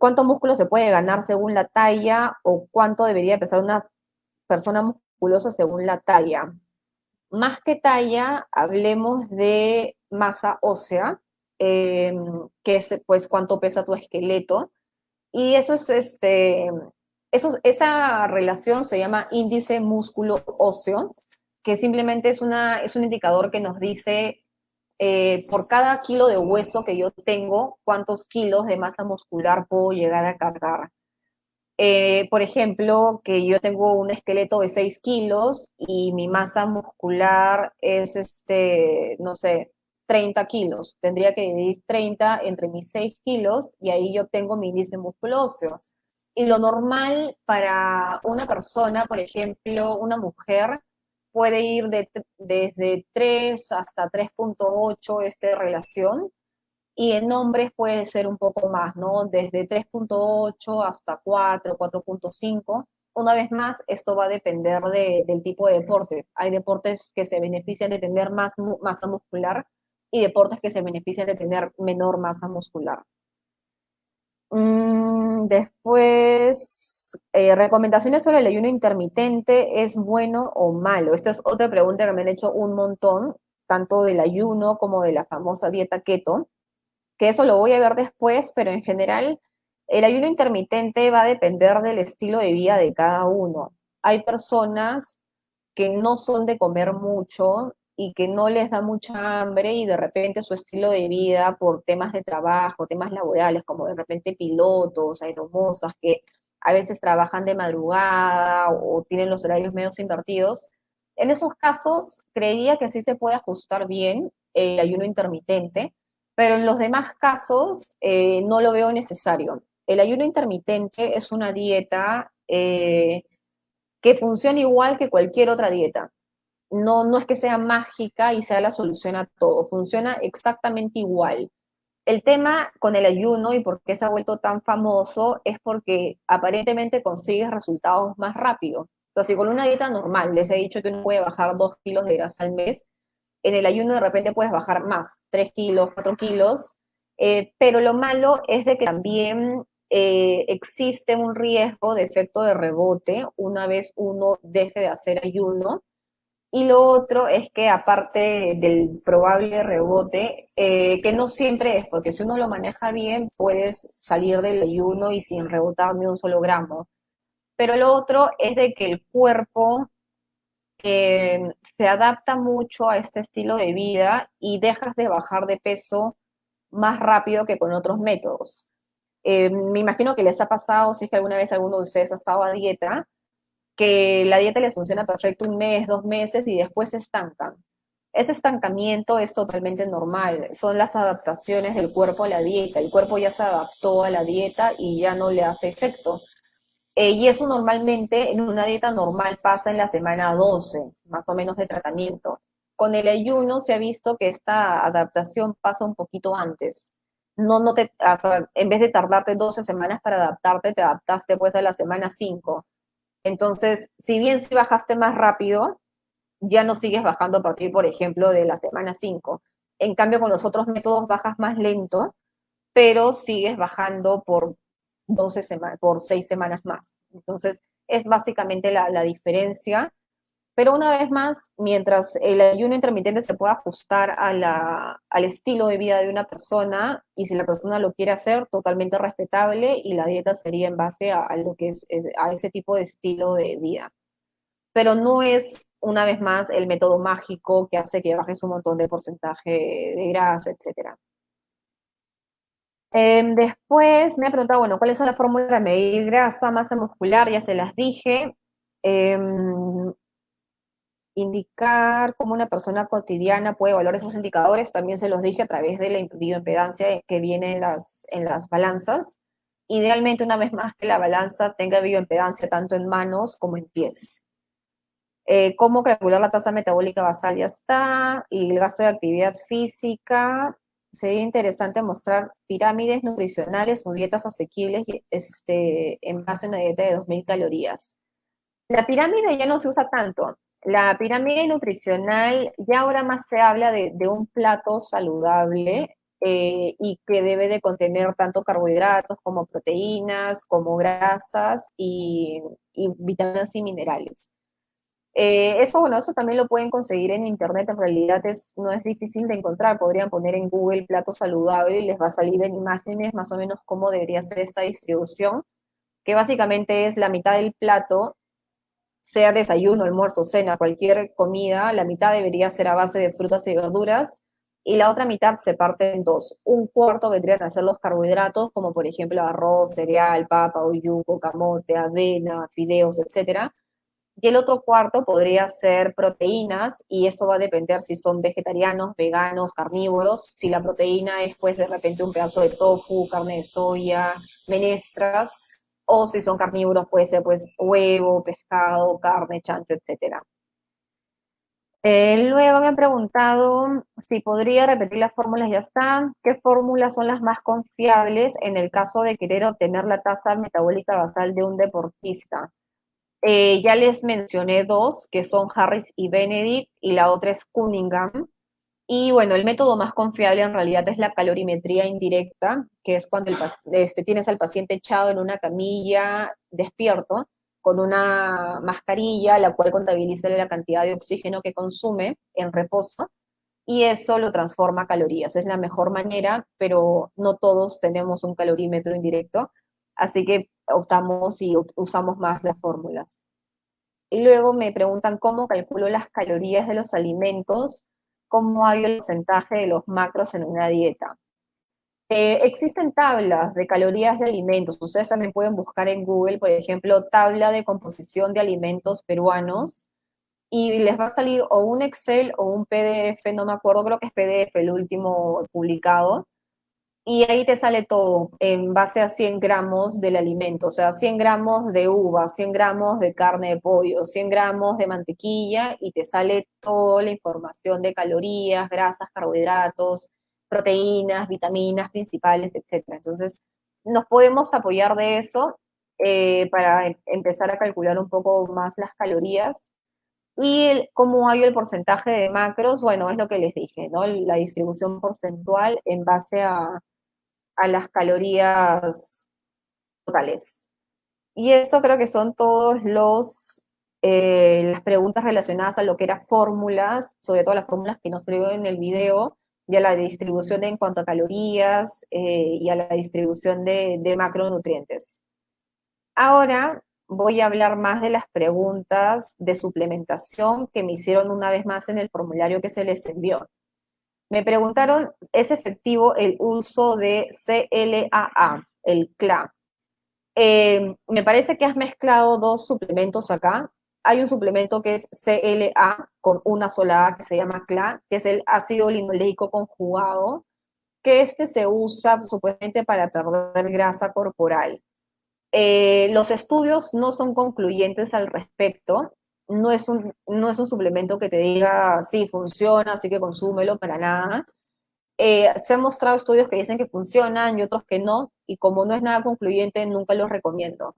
¿Cuánto músculo se puede ganar según la talla, o cuánto debería pesar una persona musculosa según la talla? Más que talla, hablemos de masa ósea, eh, que es pues cuánto pesa tu esqueleto. Y esa relación se llama índice músculo óseo, que simplemente es un indicador que nos dice, por cada kilo de hueso que yo tengo, cuántos kilos de masa muscular puedo llegar a cargar. Por ejemplo, que yo tengo un esqueleto de 6 kilos y mi masa muscular es, no sé, 30 kilos. Tendría que dividir 30 entre mis 6 kilos, y ahí yo obtengo mi índice musculoso. Y lo normal para una persona, por ejemplo, una mujer, puede ir desde 3 hasta 3,8 esta relación, y en hombres puede ser un poco más, ¿no? Desde 3,8 hasta 4, 4,5. Una vez más, esto va a depender del tipo de deporte. Hay deportes que se benefician de tener más masa muscular, y deportes que se benefician de tener menor masa muscular. Después, recomendaciones sobre el ayuno intermitente, ¿es bueno o malo? Esta es otra pregunta que me han hecho un montón, tanto del ayuno como de la famosa dieta keto, que eso lo voy a ver después, pero en general el ayuno intermitente va a depender del estilo de vida de cada uno. Hay personas que no son de comer mucho y que no les da mucha hambre, y de repente su estilo de vida por temas de trabajo, temas laborales, como de repente pilotos, aeromosas, que a veces trabajan de madrugada o tienen los horarios medios invertidos. En esos casos, creería que sí se puede ajustar bien el ayuno intermitente, pero en los demás casos no lo veo necesario. El ayuno intermitente es una dieta que funciona igual que cualquier otra dieta. No es que sea mágica y sea la solución a todo, funciona exactamente igual. El tema con el ayuno y por qué se ha vuelto tan famoso es porque aparentemente consigues resultados más rápido. O sea, si con una dieta normal les he dicho que uno puede bajar 2 kilos de grasa al mes, en el ayuno de repente puedes bajar más, 3 kilos, 4 kilos, pero lo malo es de que también existe un riesgo de efecto de rebote una vez uno deje de hacer ayuno, Y lo otro es que aparte del probable rebote, que no siempre es, porque si uno lo maneja bien, puedes salir del ayuno y sin rebotar ni un solo gramo. Pero lo otro es de que el cuerpo se adapta mucho a este estilo de vida y dejas de bajar de peso más rápido que con otros métodos. Me imagino que les ha pasado, si es que alguna vez alguno de ustedes ha estado a dieta, que la dieta les funciona perfecto un mes, 2 meses y después se estancan. Ese estancamiento es totalmente normal, son las adaptaciones del cuerpo a la dieta. El cuerpo ya se adaptó a la dieta y ya no le hace efecto. Y eso normalmente en una dieta normal pasa en la semana 12, más o menos de tratamiento. Con el ayuno se ha visto que esta adaptación pasa un poquito antes. No te, o sea, en vez de tardarte 12 semanas para adaptarte, te adaptaste pues a la semana 5. Entonces, si bien si bajaste más rápido, ya no sigues bajando a partir, por ejemplo, de la semana 5. En cambio, con los otros métodos bajas más lento, pero sigues bajando por 12 semanas, por 6 semanas más. Entonces, es básicamente la diferencia. Pero una vez más, mientras el ayuno intermitente se pueda ajustar al estilo de vida de una persona, y si la persona lo quiere hacer, totalmente respetable, y la dieta sería en base a lo que a ese tipo de estilo de vida. Pero no es, una vez más, el método mágico que hace que bajes un montón de porcentaje de grasa, etcétera. Después me ha preguntado, bueno, ¿cuáles son las fórmulas para medir grasa, masa muscular? Ya se las dije. Em, Indicar cómo una persona cotidiana puede evaluar esos indicadores, también se los dije a través de la bioimpedancia que viene en las balanzas. Idealmente, una vez más, que la balanza tenga bioimpedancia tanto en manos como en pies. Cómo calcular la tasa metabólica basal ya está, y el gasto de actividad física. Sería interesante mostrar pirámides nutricionales o dietas asequibles en base a una dieta de 2.000 calorías. La pirámide ya no se usa tanto. La pirámide nutricional ya ahora más se habla de un plato saludable, y que debe de contener tanto carbohidratos como proteínas, como grasas y vitaminas y minerales. Eso, bueno, eso también lo pueden conseguir en internet, en realidad no es difícil de encontrar, podrían poner en Google plato saludable y les va a salir en imágenes más o menos cómo debería ser esta distribución, que básicamente es la mitad del plato, sea desayuno, almuerzo, cena, cualquier comida, la mitad debería ser a base de frutas y verduras, y la otra mitad se parte en dos. Un cuarto vendrían a ser los carbohidratos, como por ejemplo arroz, cereal, papa, yuco, camote, avena, fideos, etcétera, y el otro cuarto podría ser proteínas, y esto va a depender si son vegetarianos, veganos, carnívoros. Si la proteína es pues de repente un pedazo de tofu, carne de soya, menestras, o si son carnívoros puede ser pues huevo, pescado, carne, chancho, etcétera. Luego me han preguntado si podría repetir las fórmulas, ya está. ¿Qué fórmulas son las más confiables en el caso de querer obtener la tasa metabólica basal de un deportista? Ya les mencioné dos, que son Harris y Benedict, y la otra es Cunningham. Y bueno, el método más confiable en realidad es la calorimetría indirecta, que es cuando tienes al paciente echado en una camilla, despierto, con una mascarilla, la cual contabiliza la cantidad de oxígeno que consume en reposo, y eso lo transforma a calorías. Es la mejor manera, pero no todos tenemos un calorímetro indirecto, así que optamos y usamos más las fórmulas. Y luego me preguntan cómo calculo las calorías de los alimentos, cómo hay el porcentaje de los macros en una dieta. Existen tablas de calorías de alimentos. Ustedes también pueden buscar en Google, por ejemplo, tabla de composición de alimentos peruanos, y les va a salir o un Excel o un PDF, no me acuerdo, creo que es PDF el último publicado, y ahí te sale todo en base a 100 gramos del alimento, o sea, 100 gramos de uva, 100 gramos de carne de pollo, 100 gramos de mantequilla, y te sale toda la información de calorías, grasas, carbohidratos, proteínas, vitaminas principales, etcétera. Entonces, nos podemos apoyar de eso, para empezar a calcular un poco más las calorías. Y cómo hay el porcentaje de macros, bueno, es lo que les dije, ¿no? La distribución porcentual en base a las calorías totales. Y esto creo que son todos los las preguntas relacionadas a lo que eran fórmulas, sobre todo las fórmulas que nos traigo en el video, y a la distribución en cuanto a calorías y a la distribución de macronutrientes. Ahora voy a hablar más de las preguntas de suplementación que me hicieron una vez más en el formulario que se les envió. Me preguntaron, ¿es efectivo el uso de CLAA, el CLA? Me parece que has mezclado dos suplementos acá. Hay un suplemento que es CLA con una sola A que se llama CLA, que es el ácido linoleico conjugado, que este se usa supuestamente para perder grasa corporal. Los estudios no son concluyentes al respecto. No es un suplemento que te diga, sí, funciona, así que consúmelo para nada. Se han mostrado estudios que dicen que funcionan y otros que no, y como no es nada concluyente, nunca los recomiendo.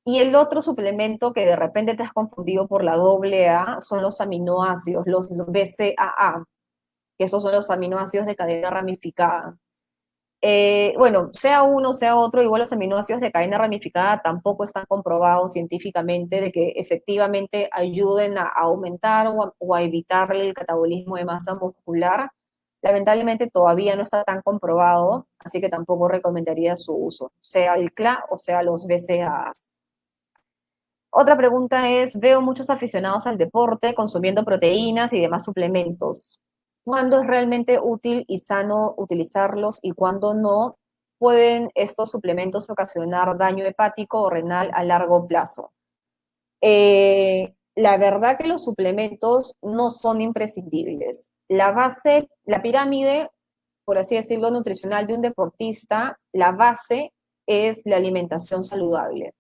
Y el otro suplemento que de repente te has confundido por la doble A son los aminoácidos, los BCAA, que esos son los aminoácidos de cadena ramificada. Bueno, sea uno, sea otro, igual los aminoácidos de cadena ramificada tampoco están comprobados científicamente de que efectivamente ayuden a aumentar o a evitar el catabolismo de masa muscular. Lamentablemente todavía no está tan comprobado, así que tampoco recomendaría su uso, sea el CLA o sea los BCAAs. Otra pregunta es, veo muchos aficionados al deporte consumiendo proteínas y demás suplementos. ¿Cuándo es realmente útil y sano utilizarlos y cuándo no? ¿Pueden estos suplementos ocasionar daño hepático o renal a largo plazo? La verdad que los suplementos no son imprescindibles. La base, la pirámide, por así decirlo, nutricional de un deportista, la base es la alimentación saludable.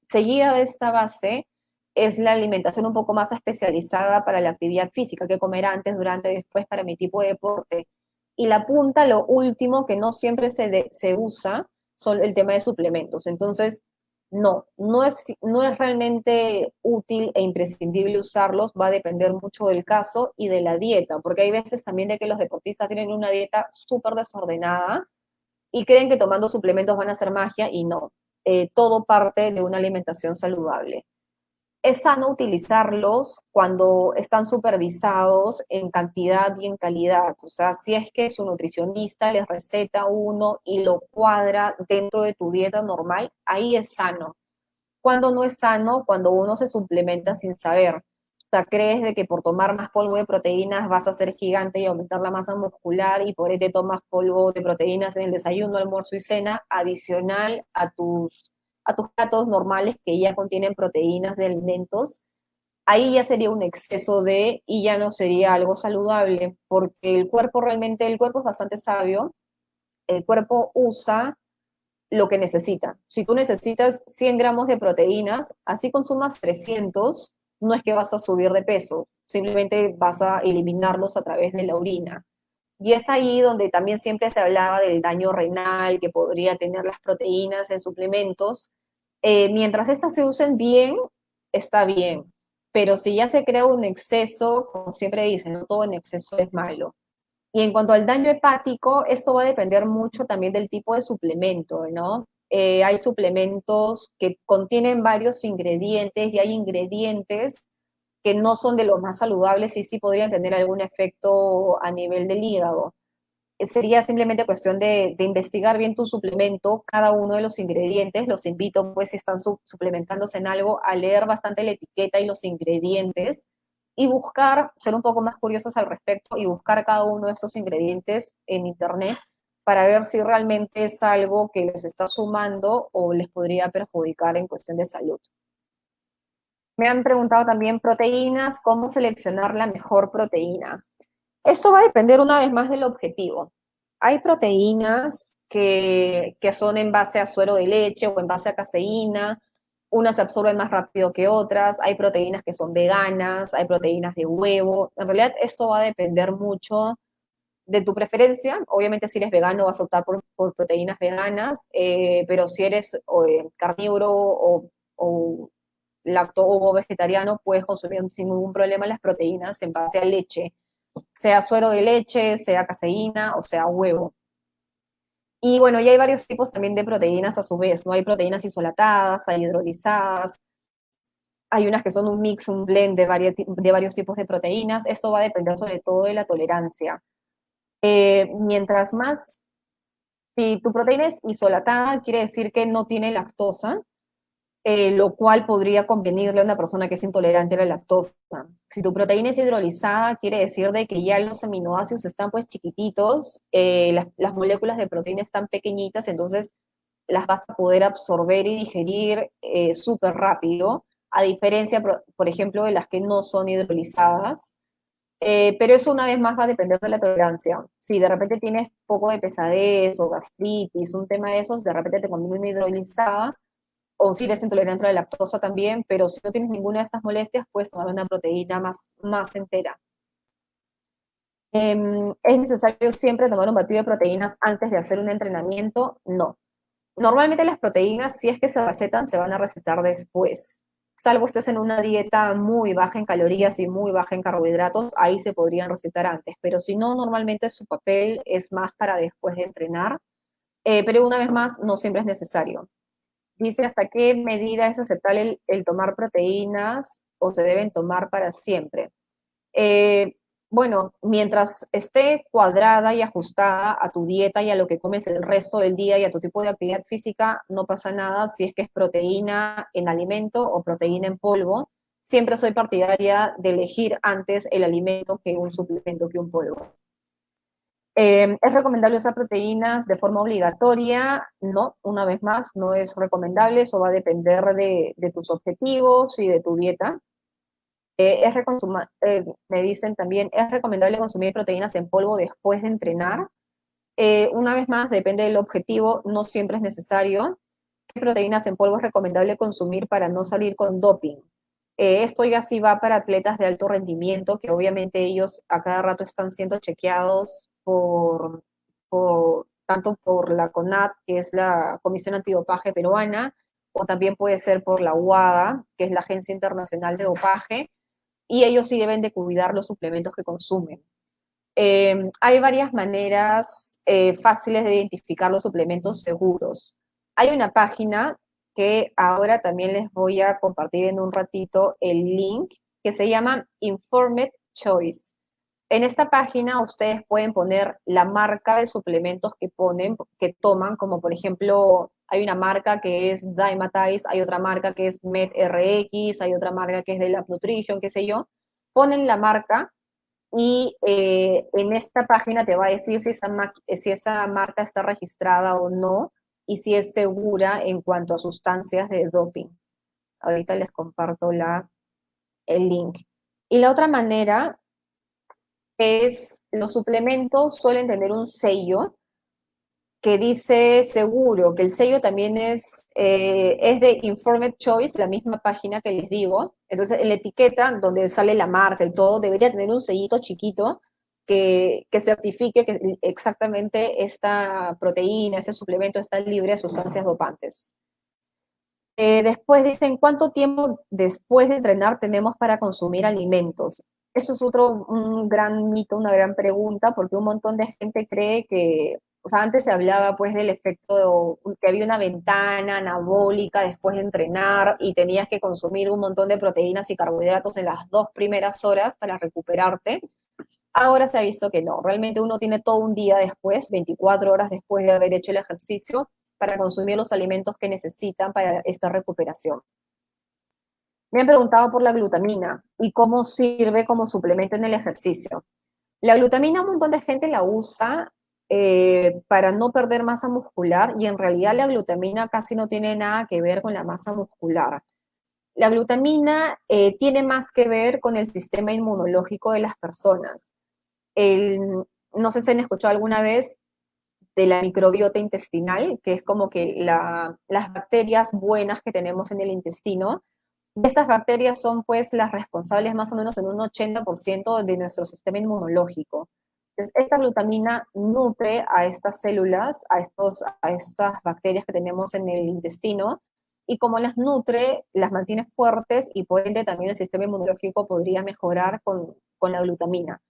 Seguida de esta base es la alimentación un poco más especializada para la actividad física, que comer antes, durante y después para mi tipo de deporte. Y la punta, lo último que no siempre se usa, son el tema de suplementos. Entonces, no es realmente útil e imprescindible usarlos, va a depender mucho del caso y de la dieta, porque hay veces también de que los deportistas tienen una dieta súper desordenada y creen que tomando suplementos van a hacer magia y no. Todo parte de una alimentación saludable. Es sano utilizarlos cuando están supervisados en cantidad y en calidad. O sea, si es que su nutricionista les receta uno y lo cuadra dentro de tu dieta normal, ahí es sano. Cuando no es sano, cuando uno se suplementa sin saber. O sea, crees de que por tomar más polvo de proteínas vas a ser gigante y aumentar la masa muscular y por ende tomas polvo de proteínas en el desayuno, almuerzo y cena, adicional a tus platos normales que ya contienen proteínas de alimentos. Ahí ya sería un exceso y ya no sería algo saludable, porque el cuerpo es bastante sabio, el cuerpo usa lo que necesita. Si tú necesitas 100 gramos de proteínas, así consumas 300, no es que vas a subir de peso, simplemente vas a eliminarlos a través de la orina. Y es ahí donde también siempre se hablaba del daño renal que podría tener las proteínas en suplementos. Mientras estas se usen bien, está bien. Pero si ya se crea un exceso, como siempre dicen, no todo en exceso es malo. Y en cuanto al daño hepático, esto va a depender mucho también del tipo de suplemento, ¿no? Hay suplementos que contienen varios ingredientes y hay ingredientes que no son de los más saludables y sí podrían tener algún efecto a nivel del hígado. Sería simplemente cuestión de investigar bien tu suplemento, cada uno de los ingredientes. Los invito, pues, si están suplementándose en algo, a leer bastante la etiqueta y los ingredientes y buscar, ser un poco más curiosos al respecto y buscar cada uno de estos ingredientes en internet para ver si realmente es algo que les está sumando o les podría perjudicar en cuestión de salud. Me han preguntado también proteínas, cómo seleccionar la mejor proteína. Esto va a depender una vez más del objetivo. Hay proteínas que son en base a suero de leche o en base a caseína, unas se absorben más rápido que otras, hay proteínas que son veganas, hay proteínas de huevo. En realidad esto va a depender mucho de tu preferencia. Obviamente si eres vegano vas a optar por proteínas veganas, pero si eres carnívoro o lacto o vegetariano, puedes consumir sin ningún problema las proteínas en base a leche, sea suero de leche, sea caseína o sea huevo. Y bueno, ya hay varios tipos también de proteínas a su vez, ¿no? Hay proteínas isolatadas, hay hidrolizadas. Hay unas que son un mix, un blend de varios tipos de proteínas. Esto va a depender sobre todo de la tolerancia. Mientras más, si tu proteína es isolatada, quiere decir que no tiene lactosa, lo cual podría convenirle a una persona que es intolerante a la lactosa. Si tu proteína es hidrolizada, quiere decir de que ya los aminoácidos están pues chiquititos, las moléculas de proteína están pequeñitas, entonces las vas a poder absorber y digerir súper rápido, a diferencia, por ejemplo, de las que no son hidrolizadas. Pero eso una vez más va a depender de la tolerancia. Si de repente tienes poco de pesadez o gastritis, un tema de esos, de repente te conviene una hidrolizada, o si eres intolerante a la lactosa también, pero si no tienes ninguna de estas molestias, puedes tomar una proteína más entera. ¿Es necesario siempre tomar un batido de proteínas antes de hacer un entrenamiento? No. Normalmente las proteínas, si es que se recetan, se van a recetar después. Salvo estés en una dieta muy baja en calorías y muy baja en carbohidratos, ahí se podrían recetar antes. Pero si no, normalmente su papel es más para después de entrenar. Pero una vez más, no siempre es necesario. Dice, ¿hasta qué medida es aceptable el tomar proteínas o se deben tomar para siempre? Eh, bueno, mientras esté cuadrada y ajustada a tu dieta y a lo que comes el resto del día y a tu tipo de actividad física, no pasa nada si es que es proteína en alimento o proteína en polvo. Siempre soy partidaria de elegir antes el alimento que un suplemento, que un polvo. ¿Es recomendable usar proteínas de forma obligatoria? No, una vez más, no es recomendable, eso va a depender de tus objetivos y de tu dieta. Me dicen también, ¿es recomendable consumir proteínas en polvo después de entrenar? Una vez más, depende del objetivo, no siempre es necesario. ¿Qué proteínas en polvo es recomendable consumir para no salir con doping? Esto ya sí va para atletas de alto rendimiento, que obviamente ellos a cada rato están siendo chequeados tanto por la CONAT, que es la Comisión Antidopaje Peruana, o también puede ser por la UADA, que es la Agencia Internacional de Dopaje, y ellos sí deben de cuidar los suplementos que consumen. Hay varias maneras fáciles de identificar los suplementos seguros. Hay una página que ahora también les voy a compartir en un ratito el link, que se llama Informed Choice. En esta página ustedes pueden poner la marca de suplementos que toman, como por ejemplo, hay una marca que es Dymatize, hay otra marca que es MedRx, hay otra marca que es de Lab Nutrition, qué sé yo. Ponen la marca y en esta página te va a decir si esa marca está registrada o no y si es segura en cuanto a sustancias de doping. Ahorita les comparto el link. Y la otra manera es, los suplementos suelen tener un sello que dice seguro, que el sello también es de Informed Choice, la misma página que les digo. Entonces, en la etiqueta donde sale la marca y todo, debería tener un sellito chiquito que certifique que exactamente esta proteína, ese suplemento está libre de sustancias dopantes. Después dicen, ¿cuánto tiempo después de entrenar tenemos para consumir alimentos? Eso es un gran mito, una gran pregunta, porque un montón de gente cree que, o sea, antes se hablaba pues del efecto, que había una ventana anabólica después de entrenar y tenías que consumir un montón de proteínas y carbohidratos en las 2 primeras horas para recuperarte. Ahora se ha visto que no, realmente uno tiene todo un día después, 24 horas después de haber hecho el ejercicio, para consumir los alimentos que necesitan para esta recuperación. Me han preguntado por la glutamina y cómo sirve como suplemento en el ejercicio. La glutamina un montón de gente la usa para no perder masa muscular y en realidad la glutamina casi no tiene nada que ver con la masa muscular. La glutamina tiene más que ver con el sistema inmunológico de las personas. No sé si han escuchado alguna vez de la microbiota intestinal, que es como que las bacterias buenas que tenemos en el intestino. Estas bacterias son pues las responsables más o menos en un 80% de nuestro sistema inmunológico. Entonces, esta glutamina nutre a estas células, a estas bacterias que tenemos en el intestino, y como las nutre, las mantiene fuertes y por ende también el sistema inmunológico podría mejorar con la glutamina.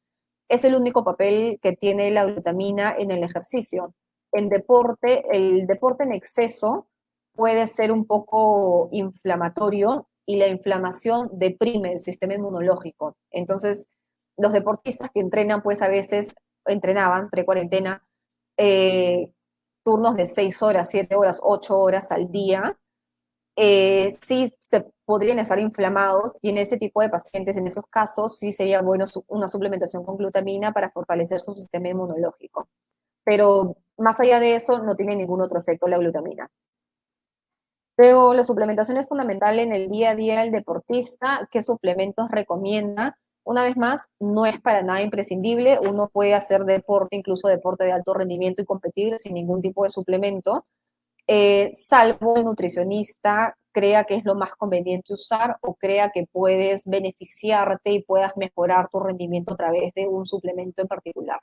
Es el único papel que tiene la glutamina en el ejercicio. El deporte en exceso puede ser un poco inflamatorio y la inflamación deprime el sistema inmunológico. Entonces, los deportistas que entrenan, pues a veces entrenaban pre-cuarentena, turnos de 6 horas, 7 horas, 8 horas al día, sí se podrían estar inflamados y en ese tipo de pacientes, en esos casos, sí sería bueno una suplementación con glutamina para fortalecer su sistema inmunológico. Pero más allá de eso, no tiene ningún otro efecto la glutamina. Luego, la suplementación es fundamental en el día a día del deportista. ¿Qué suplementos recomienda? Una vez más, no es para nada imprescindible. Uno puede hacer deporte, incluso deporte de alto rendimiento y competir sin ningún tipo de suplemento, salvo el nutricionista crea que es lo más conveniente usar o crea que puedes beneficiarte y puedas mejorar tu rendimiento a través de un suplemento en particular.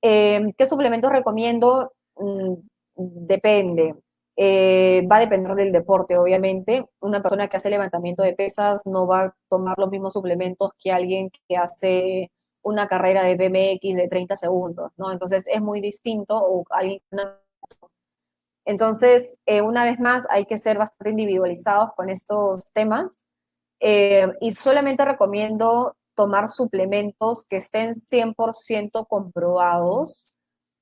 ¿Qué suplementos recomiendo? Depende. Va a depender del deporte, obviamente. Una persona que hace levantamiento de pesas no va a tomar los mismos suplementos que alguien que hace una carrera de BMX de 30 segundos, ¿no? Entonces es muy distinto, o alguien. Entonces, una vez más, hay que ser bastante individualizados con estos temas, y solamente recomiendo tomar suplementos que estén 100% comprobados,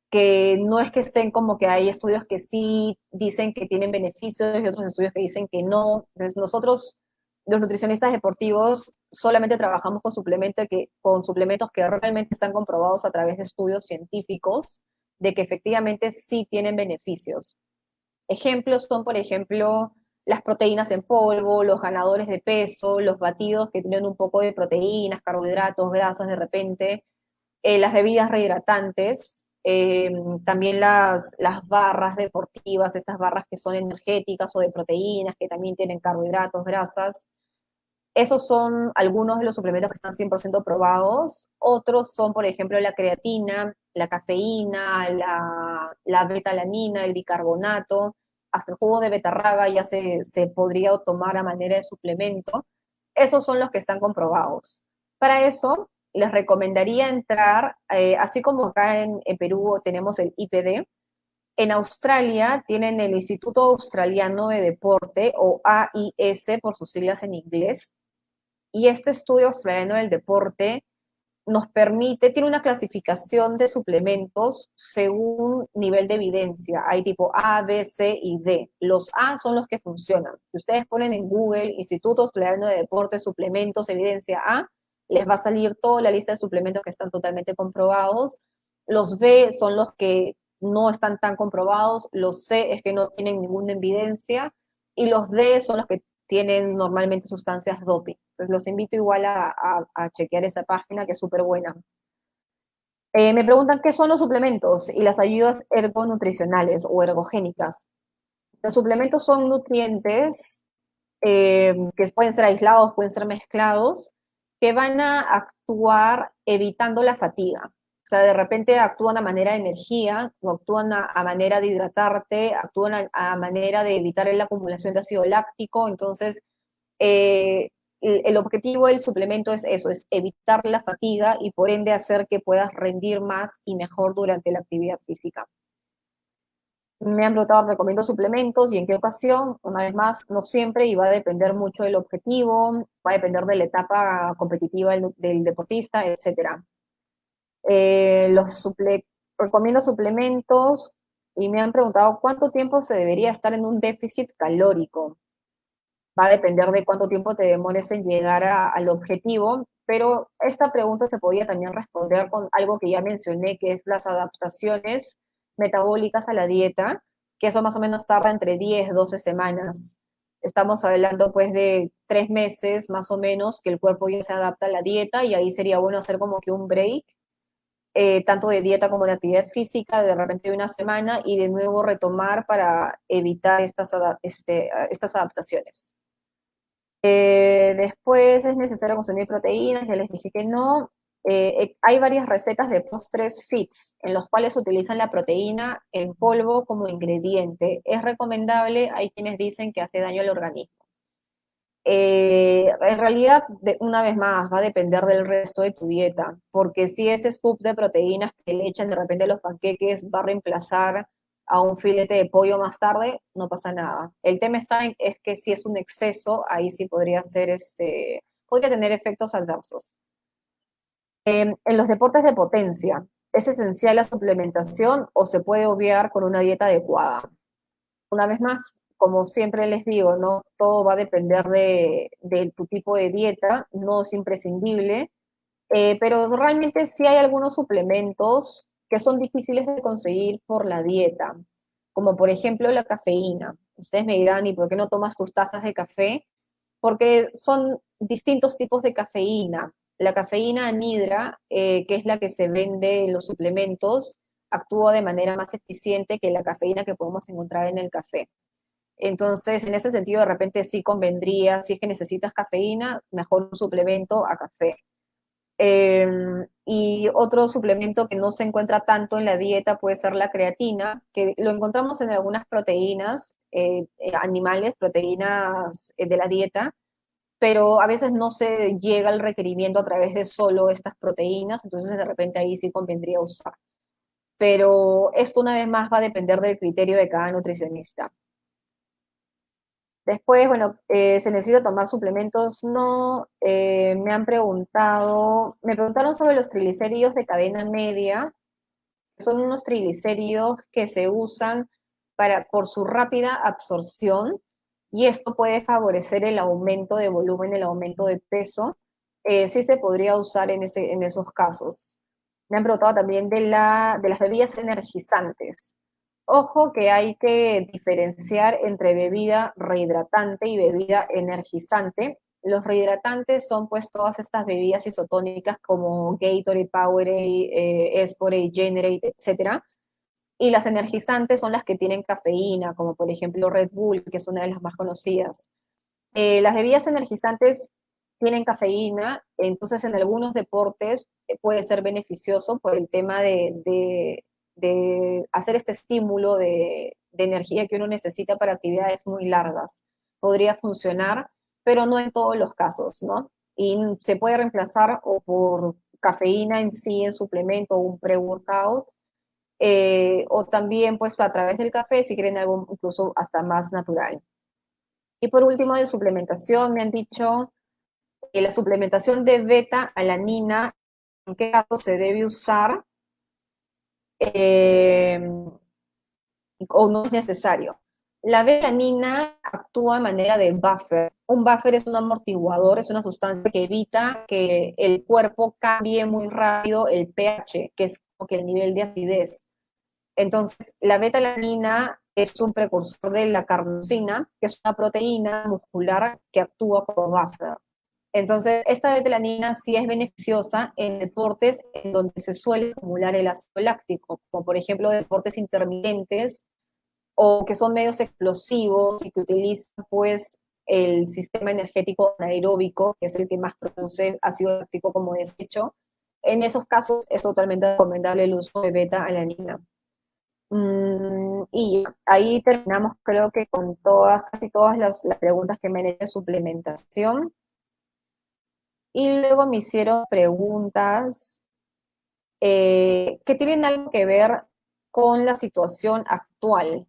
que no es que estén como que hay estudios que sí dicen que tienen beneficios y otros estudios que dicen que no. Entonces, nosotros, los nutricionistas deportivos, solamente trabajamos con suplementos que realmente están comprobados a través de estudios científicos de que efectivamente sí tienen beneficios. Ejemplos son, por ejemplo, las proteínas en polvo, los ganadores de peso, los batidos que tienen un poco de proteínas, carbohidratos, grasas de repente, las bebidas rehidratantes, también las barras deportivas, estas barras que son energéticas o de proteínas, que también tienen carbohidratos, grasas. Esos son algunos de los suplementos que están 100% probados. Otros son, por ejemplo, la creatina, la cafeína, la betalanina, el bicarbonato, hasta el jugo de betarraga ya se podría tomar a manera de suplemento. Esos son los que están comprobados. Para eso, les recomendaría entrar, así como acá en Perú tenemos el IPD, en Australia tienen el Instituto Australiano de Deporte, o AIS por sus siglas en inglés, y este estudio australiano del deporte nos permite, tiene una clasificación de suplementos según nivel de evidencia. Hay tipo A, B, C y D. Los A son los que funcionan. Si ustedes ponen en Google Instituto Australiano de Deporte, suplementos, evidencia A, les va a salir toda la lista de suplementos que están totalmente comprobados. Los B son los que no están tan comprobados. Los C es que no tienen ninguna evidencia. Y los D son los que tienen normalmente sustancias doping. Entonces los invito igual a chequear esa página que es súper buena. Me preguntan qué son los suplementos y las ayudas ergonutricionales o ergogénicas. Los suplementos son nutrientes, que pueden ser aislados, pueden ser mezclados, que van a actuar evitando la fatiga. O sea, de repente actúan a manera de energía, o actúan a manera de hidratarte, actúan a manera de evitar la acumulación de ácido láctico. Entonces, eh, el objetivo del suplemento es eso, es evitar la fatiga y por ende hacer que puedas rendir más y mejor durante la actividad física. Me han preguntado, recomiendo suplementos y en qué ocasión. Una vez más, no siempre, y va a depender mucho del objetivo, va a depender de la etapa competitiva del deportista, etc. Recomiendo suplementos y me han preguntado cuánto tiempo se debería estar en un déficit calórico. Va a depender de cuánto tiempo te demores en llegar al objetivo, pero esta pregunta se podía también responder con algo que ya mencioné, que es las adaptaciones metabólicas a la dieta, que eso más o menos tarda entre 10 12 semanas. Estamos hablando pues de 3 meses más o menos que el cuerpo ya se adapta a la dieta, y ahí sería bueno hacer como que un break, tanto de dieta como de actividad física, de repente de una semana, y de nuevo retomar para evitar estas adaptaciones. Después es necesario consumir proteínas, ya les dije que no. Hay varias recetas de postres fits en los cuales utilizan la proteína en polvo como ingrediente. Es recomendable, hay quienes dicen que hace daño al organismo. En realidad, una vez más, va a depender del resto de tu dieta, porque si ese scoop de proteínas que le echan de repente a los panqueques va a reemplazar a un filete de pollo más tarde, no pasa nada. El tema es que si es un exceso, ahí sí podría tener efectos adversos. En los deportes de potencia, ¿es esencial la suplementación o se puede obviar con una dieta adecuada? Una vez más, como siempre les digo, ¿no? Todo va a depender de tu tipo de dieta, no es imprescindible, pero realmente sí hay algunos suplementos que son difíciles de conseguir por la dieta, como por ejemplo la cafeína. Ustedes me dirán, ¿y por qué no tomas tus tazas de café? Porque son distintos tipos de cafeína. La cafeína anhidra, que es la que se vende en los suplementos, actúa de manera más eficiente que la cafeína que podemos encontrar en el café. Entonces, en ese sentido, de repente sí convendría, si es que necesitas cafeína, mejor un suplemento a café. Eh, y otro suplemento que no se encuentra tanto en la dieta puede ser la creatina, que lo encontramos en algunas proteínas animales, proteínas de la dieta, pero a veces no se llega al requerimiento a través de solo estas proteínas, entonces de repente ahí sí convendría usar. Pero esto una vez más va a depender del criterio de cada nutricionista. Después, bueno, ¿se necesita tomar suplementos? No, me preguntaron sobre los triglicéridos de cadena media. Son unos triglicéridos que se usan por su rápida absorción y esto puede favorecer el aumento de volumen, el aumento de peso. Sí se podría usar en esos casos. Me han preguntado también de las bebidas energizantes. Ojo que hay que diferenciar entre bebida rehidratante y bebida energizante. Los rehidratantes son pues todas estas bebidas isotónicas como Gatorade, Powerade, Esporade, Generate, etcétera. Y las energizantes son las que tienen cafeína, como por ejemplo Red Bull, que es una de las más conocidas. Las bebidas energizantes tienen cafeína, entonces en algunos deportes puede ser beneficioso por el tema de hacer este estímulo de energía que uno necesita para actividades muy largas. Podría funcionar, pero no en todos los casos, ¿no? Y se puede reemplazar o por cafeína en sí, en suplemento o un pre-workout, o también pues a través del café si quieren algo incluso hasta más natural. Y por último, de suplementación, me han dicho que la suplementación de beta-alanina, ¿en qué caso se debe usar eh, o no es necesario? La beta-alanina actúa de manera de buffer. Un buffer es un amortiguador, es una sustancia que evita que el cuerpo cambie muy rápido el pH, que es como que el nivel de acidez. Entonces, la beta-alanina es un precursor de la carnosina, que es una proteína muscular que actúa como buffer. Entonces, esta beta-alanina sí es beneficiosa en deportes en donde se suele acumular el ácido láctico, como por ejemplo deportes intermitentes o que son medios explosivos y que utilizan pues el sistema energético anaeróbico, que es el que más produce ácido láctico como desecho. En esos casos es totalmente recomendable el uso de beta-alanina. Y ahí terminamos, creo que con casi todas las preguntas que me han hecho de suplementación. Y luego me hicieron preguntas que tienen algo que ver con la situación actual.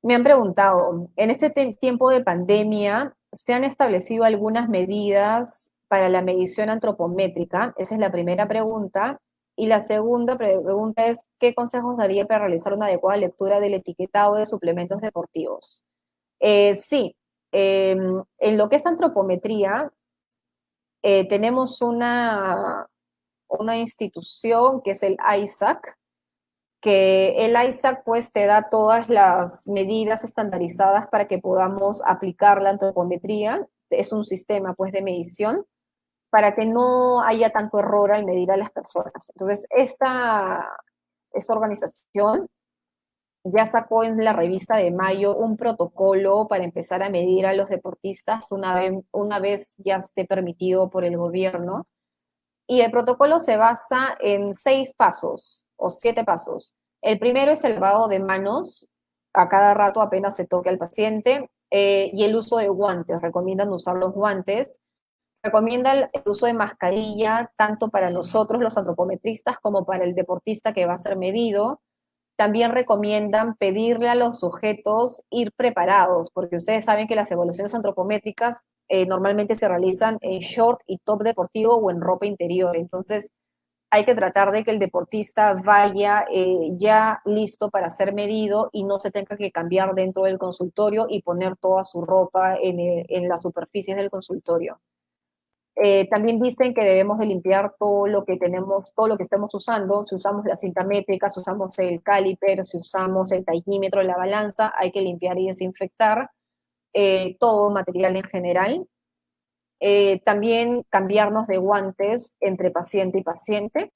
Me han preguntado, en este tiempo de pandemia, ¿se han establecido algunas medidas para la medición antropométrica? Esa es la primera pregunta. Y la segunda pregunta es, ¿qué consejos daría para realizar una adecuada lectura del etiquetado de suplementos deportivos? Sí, en lo que es antropometría, tenemos una institución que es el ISAC, que el ISAC pues te da todas las medidas estandarizadas para que podamos aplicar la antropometría. Es un sistema pues de medición para que no haya tanto error al medir a las personas. Entonces, esta organización ya sacó en la revista de mayo un protocolo para empezar a medir a los deportistas una vez ya esté permitido por el gobierno. Y el protocolo se basa en 6 pasos o 7 pasos. El primero es el lavado de manos a cada rato apenas se toque al paciente, y el uso de guantes. Recomiendan usar los guantes. Recomienda el uso de mascarilla tanto para nosotros los antropometristas como para el deportista que va a ser medido. también recomiendan pedirle a los sujetos ir preparados, porque ustedes saben que las evaluaciones antropométricas normalmente se realizan en short y top deportivo o en ropa interior. Entonces, hay que tratar de que el deportista vaya ya listo para ser medido y no se tenga que cambiar dentro del consultorio y poner toda su ropa en las superficies del consultorio. También dicen que debemos de limpiar todo lo que tenemos, todo lo que estemos usando. Si usamos la cinta métrica, si usamos el caliper, si usamos el taquímetro, la balanza, hay que limpiar y desinfectar todo material en general. También cambiarnos de guantes entre paciente y paciente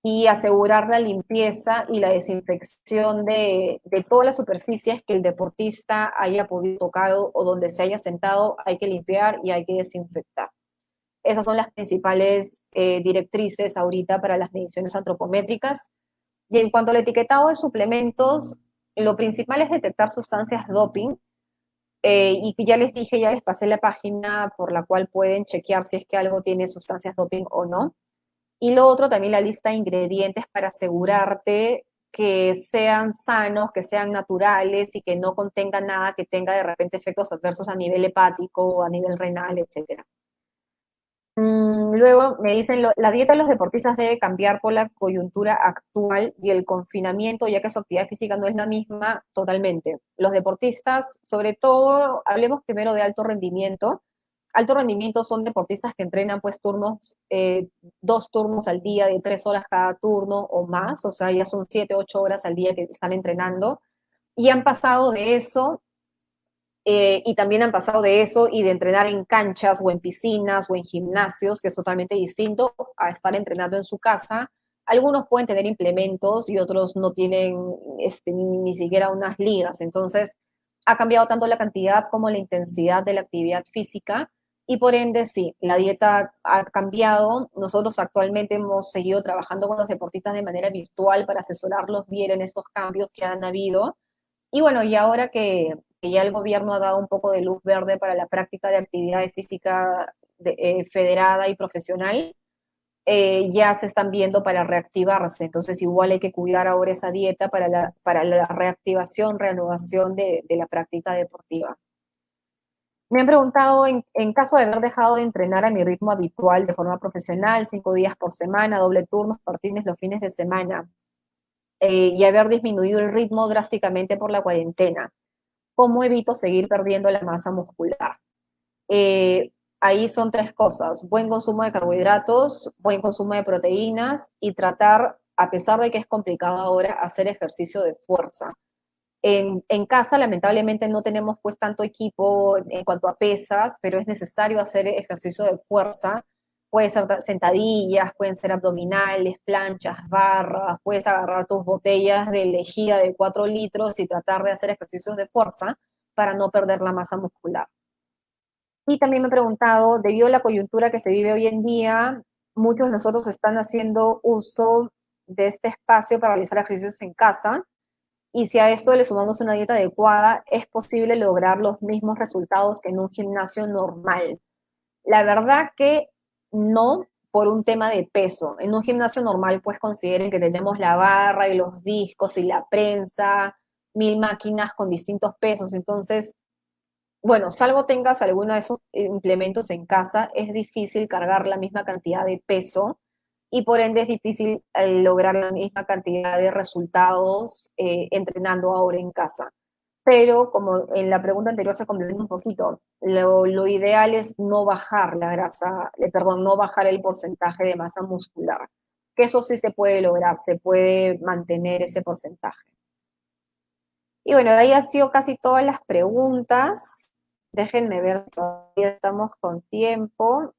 y asegurar la limpieza y la desinfección de todas las superficies que el deportista haya podido tocar o donde se haya sentado, hay que limpiar y hay que desinfectar. Esas son las principales directrices ahorita para las mediciones antropométricas. Y en cuanto al etiquetado de suplementos, lo principal es detectar sustancias doping. Y ya les dije, ya les pasé la página por la cual pueden chequear si es que algo tiene sustancias doping o no. Y lo otro, también la lista de ingredientes para asegurarte que sean sanos, que sean naturales y que no contengan nada que tenga de repente efectos adversos a nivel hepático, a nivel renal, etcétera. Luego me dicen, la dieta de los deportistas debe cambiar por la coyuntura actual y el confinamiento, ya que su actividad física no es la misma totalmente. Los deportistas, sobre todo, hablemos primero de alto rendimiento. Alto rendimiento son deportistas que entrenan pues turnos, 2 turnos al día de 3 horas cada turno o más, o sea, ya son 7, 8 horas al día que están entrenando y han pasado de eso y también han pasado de eso y de entrenar en canchas o en piscinas o en gimnasios, que es totalmente distinto a estar entrenando en su casa. Algunos pueden tener implementos y otros no tienen ni siquiera unas ligas. Entonces, ha cambiado tanto la cantidad como la intensidad de la actividad física y por ende, sí, la dieta ha cambiado. Nosotros actualmente hemos seguido trabajando con los deportistas de manera virtual para asesorarlos bien en estos cambios que han habido. Y bueno, y ahora que ya el gobierno ha dado un poco de luz verde para la práctica de actividad física federada y profesional, ya se están viendo para reactivarse. Entonces, igual hay que cuidar ahora esa dieta para la reactivación, reanudación de la práctica deportiva. Me han preguntado, en caso de haber dejado de entrenar a mi ritmo habitual de forma profesional, 5 días por semana, doble turnos, partines los fines de semana, y haber disminuido el ritmo drásticamente por la cuarentena, ¿cómo evito seguir perdiendo la masa muscular? Ahí son 3 cosas: buen consumo de carbohidratos, buen consumo de proteínas y tratar, a pesar de que es complicado ahora, hacer ejercicio de fuerza. En casa, lamentablemente, no tenemos pues tanto equipo en cuanto a pesas, pero es necesario hacer ejercicio de fuerza. Puede ser sentadillas, pueden ser abdominales, planchas, barras, puedes agarrar tus botellas de lejía de 4 litros y tratar de hacer ejercicios de fuerza para no perder la masa muscular. Y también me he preguntado, debido a la coyuntura que se vive hoy en día, muchos de nosotros están haciendo uso de este espacio para realizar ejercicios en casa, y si a esto le sumamos una dieta adecuada, es posible lograr los mismos resultados que en un gimnasio normal. La verdad que no, por un tema de peso. En un gimnasio normal, pues consideren que tenemos la barra y los discos y la prensa, 1000 máquinas con distintos pesos. Entonces, bueno, salvo tengas alguno de esos implementos en casa, es difícil cargar la misma cantidad de peso y por ende es difícil lograr la misma cantidad de resultados entrenando ahora en casa. Pero como en la pregunta anterior se complementa un poquito, lo ideal es no bajar la grasa, perdón, no bajar el porcentaje de masa muscular, que eso sí se puede lograr, se puede mantener ese porcentaje. Y bueno, ahí han sido casi todas las preguntas. Déjenme ver, todavía estamos con tiempo.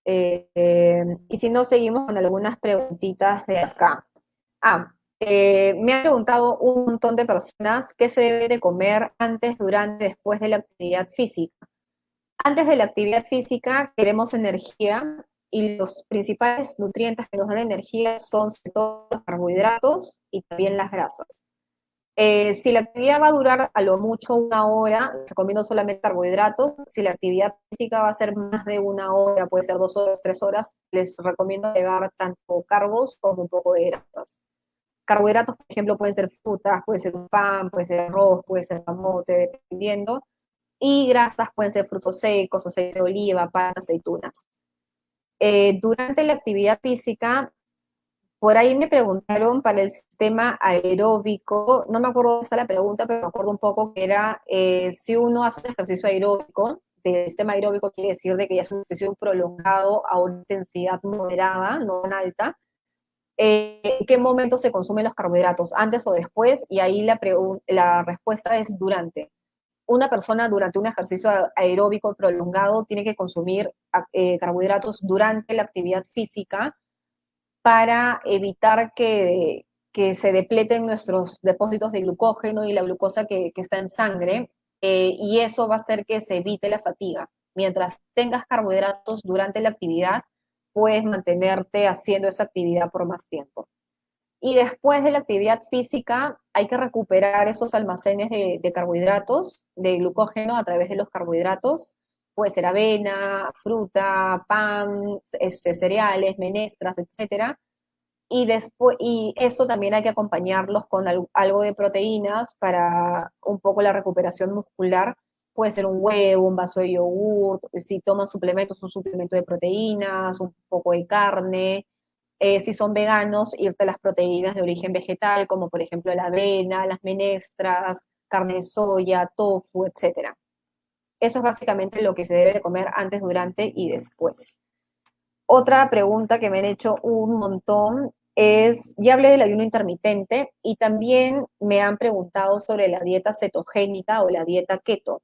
Y si no, seguimos con algunas preguntitas de acá. Me han preguntado un montón de personas qué se debe de comer antes, durante, después de la actividad física. Antes de la actividad física queremos energía y los principales nutrientes que nos dan energía son sobre todo los carbohidratos y también las grasas. Si la actividad va a durar a lo mucho 1 hora, recomiendo solamente carbohidratos. Si la actividad física va a ser más de 1 hora, puede ser 2 horas, 3 horas, les recomiendo agregar tanto carbos como un poco de grasas. Carbohidratos, por ejemplo, pueden ser frutas, puede ser un pan, puede ser arroz, puede ser camote, dependiendo. Y grasas pueden ser frutos secos, aceite de oliva, pan, aceitunas. Durante la actividad física, por ahí me preguntaron para el sistema aeróbico, no me acuerdo dónde está la pregunta, pero me acuerdo un poco que era si uno hace un ejercicio aeróbico, del sistema aeróbico quiere decir de que ya es un ejercicio prolongado a una intensidad moderada, no tan alta, ¿en qué momento se consumen los carbohidratos? ¿Antes o después? Y ahí la respuesta es durante. Una persona durante un ejercicio aeróbico prolongado tiene que consumir carbohidratos durante la actividad física para evitar que se depleten nuestros depósitos de glucógeno y la glucosa que está en sangre, y eso va a hacer que se evite la fatiga. Mientras tengas carbohidratos durante la actividad, puedes mantenerte haciendo esa actividad por más tiempo. Y después de la actividad física, hay que recuperar esos almacenes de carbohidratos, de glucógeno a través de los carbohidratos. Puede ser avena, fruta, pan, cereales, menestras, etcétera. Y después, y eso también hay que acompañarlos con algo de proteínas para un poco la recuperación muscular. Puede ser un huevo, un vaso de yogur, si toman suplementos, un suplemento de proteínas, un poco de carne. Si son veganos, irte a las proteínas de origen vegetal, como por ejemplo la avena, las menestras, carne de soya, tofu, etcétera. Eso es básicamente lo que se debe de comer antes, durante y después. Otra pregunta que me han hecho un montón es, ya hablé del ayuno intermitente y también me han preguntado sobre la dieta cetogénica o la dieta keto.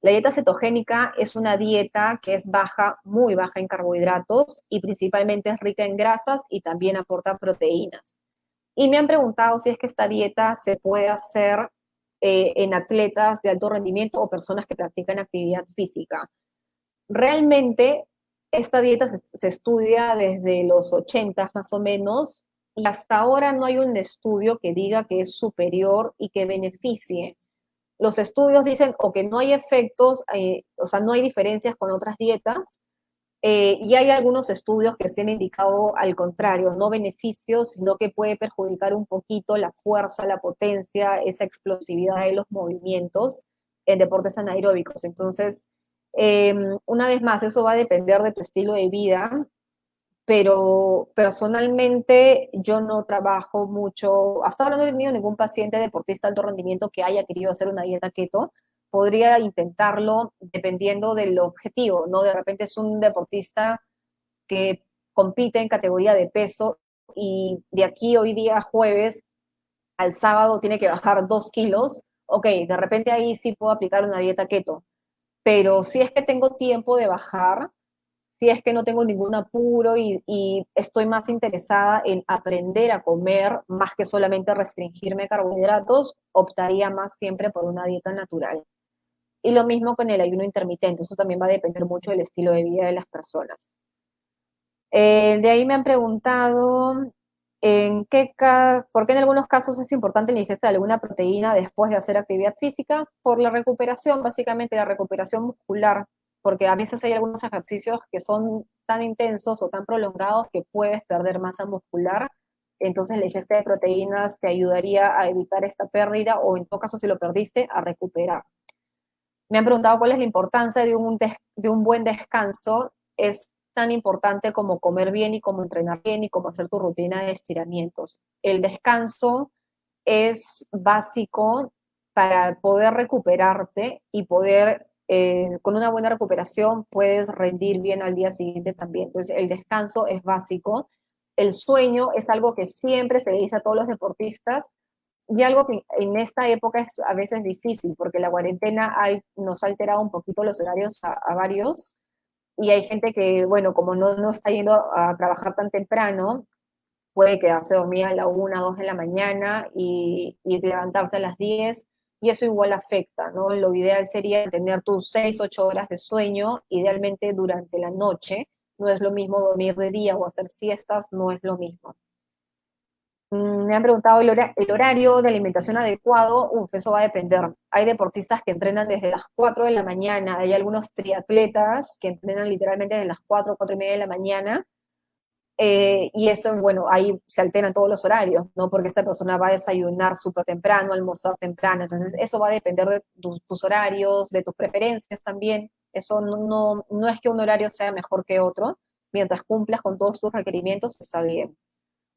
La dieta cetogénica es una dieta que es baja, muy baja en carbohidratos y principalmente es rica en grasas y también aporta proteínas. Y me han preguntado si es que esta dieta se puede hacer en atletas de alto rendimiento o personas que practican actividad física. Realmente esta dieta se estudia desde los 80 más o menos y hasta ahora no hay un estudio que diga que es superior y que beneficie. Los estudios dicen o que no hay efectos, o sea, no hay diferencias con otras dietas, y hay algunos estudios que se han indicado al contrario, no beneficios, sino que puede perjudicar un poquito la fuerza, la potencia, esa explosividad de los movimientos en deportes anaeróbicos. Entonces, una vez más, eso va a depender de tu estilo de vida, pero personalmente yo no trabajo mucho, hasta ahora no he tenido ningún paciente deportista de alto rendimiento que haya querido hacer una dieta keto. Podría intentarlo dependiendo del objetivo, ¿no? De repente es un deportista que compite en categoría de peso y de aquí hoy día jueves al sábado tiene que bajar 2 kilos. Ok, de repente ahí sí puedo aplicar una dieta keto, pero si es que tengo tiempo de bajar, si es que no tengo ningún apuro y estoy más interesada en aprender a comer más que solamente restringirme carbohidratos, optaría más siempre por una dieta natural. Y lo mismo con el ayuno intermitente, eso también va a depender mucho del estilo de vida de las personas. De ahí me han preguntado por qué en algunos casos es importante la ingesta de alguna proteína después de hacer actividad física, por la recuperación, básicamente la recuperación muscular, porque a veces hay algunos ejercicios que son tan intensos o tan prolongados que puedes perder masa muscular, entonces la ingesta de proteínas te ayudaría a evitar esta pérdida o en todo caso si lo perdiste, a recuperar. Me han preguntado cuál es la importancia de un buen descanso. Es tan importante como comer bien y como entrenar bien y como hacer tu rutina de estiramientos. El descanso es básico para poder recuperarte y poder, con una buena recuperación, puedes rendir bien al día siguiente también. Entonces, el descanso es básico. El sueño es algo que siempre se le dice a todos los deportistas y algo que en esta época es a veces difícil, porque la cuarentena nos ha alterado un poquito los horarios a varios, y hay gente que, bueno, como no está yendo a trabajar tan temprano, puede quedarse dormida a la 1, 2 de la mañana y levantarse a las 10, y eso igual afecta, ¿no? Lo ideal sería tener tus 6, 8 horas de sueño, idealmente durante la noche. No es lo mismo dormir de día o hacer siestas, no es lo mismo. Me han preguntado el horario de alimentación adecuado. Eso va a depender. Hay deportistas que entrenan desde las 4 de la mañana, hay algunos triatletas que entrenan literalmente desde las 4, 4 y media de la mañana, y eso, bueno, ahí se alteran todos los horarios, ¿no? Porque esta persona va a desayunar súper temprano, almorzar temprano, entonces eso va a depender de tus horarios, de tus preferencias también. Eso no es que un horario sea mejor que otro, mientras cumplas con todos tus requerimientos, está bien.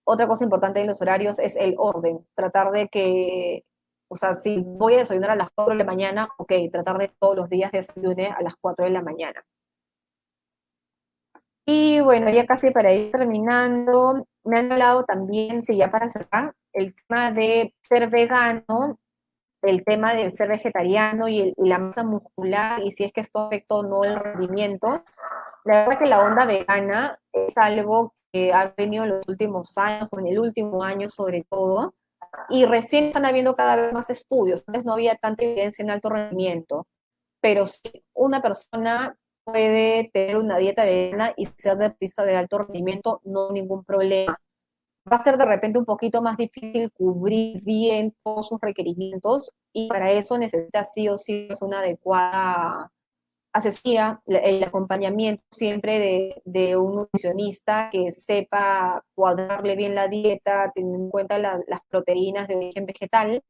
Otra cosa importante en los horarios es el orden, tratar de que, o sea, si voy a desayunar a las 4 de la mañana, ok, tratar de todos los días desayune a las 4 de la mañana. Y bueno, ya casi para ir terminando, me han hablado también, sí, ya para cerrar, el tema de ser vegano, el tema del ser vegetariano y la masa muscular, y si es que esto afecta o no el rendimiento. La verdad que la onda vegana es algo que ha venido en los últimos años, o en el último año sobre todo, y recién están habiendo cada vez más estudios. Antes no había tanta evidencia en alto rendimiento, pero si una persona puede tener una dieta vegana y ser deportista de alto rendimiento, no hay ningún problema. Va a ser de repente un poquito más difícil cubrir bien todos sus requerimientos, y para eso necesita sí o sí una adecuada asesoría, el acompañamiento siempre de un nutricionista que sepa cuadrarle bien la dieta, teniendo en cuenta las proteínas de origen vegetal.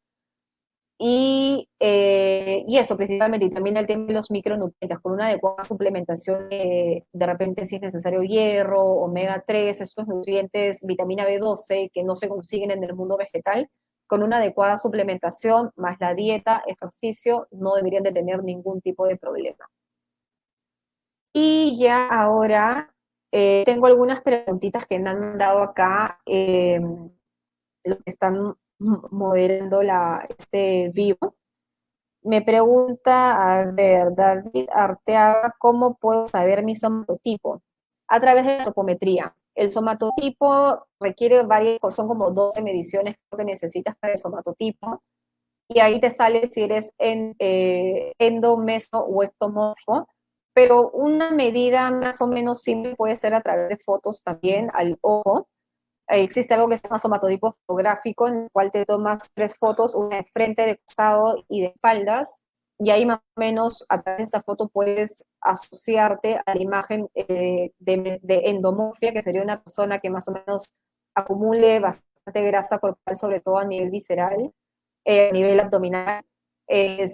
Y eso principalmente, y también el tema de los micronutrientes, con una adecuada suplementación, de repente si es necesario hierro, omega 3, esos nutrientes, vitamina B12, que no se consiguen en el mundo vegetal, con una adecuada suplementación, más la dieta, ejercicio, no deberían de tener ningún tipo de problema. Y ya ahora tengo algunas preguntitas que me han mandado acá, los que están moderando este vivo. Me pregunta, a ver, David Arteaga, ¿cómo puedo saber mi somatotipo? A través de la antropometría. El somatotipo requiere varias, son como 12 mediciones que necesitas para el somatotipo, y ahí te sale si eres endo, meso o ectomorfo, pero una medida más o menos simple puede ser a través de fotos también al ojo. Existe algo que se llama somatotipo fotográfico, en el cual te tomas 3 fotos, una de frente, de costado y de espaldas, y ahí más o menos a través de esta foto puedes asociarte a la imagen de endomorfia, que sería una persona que más o menos acumule bastante grasa corporal, sobre todo a nivel visceral, a nivel abdominal.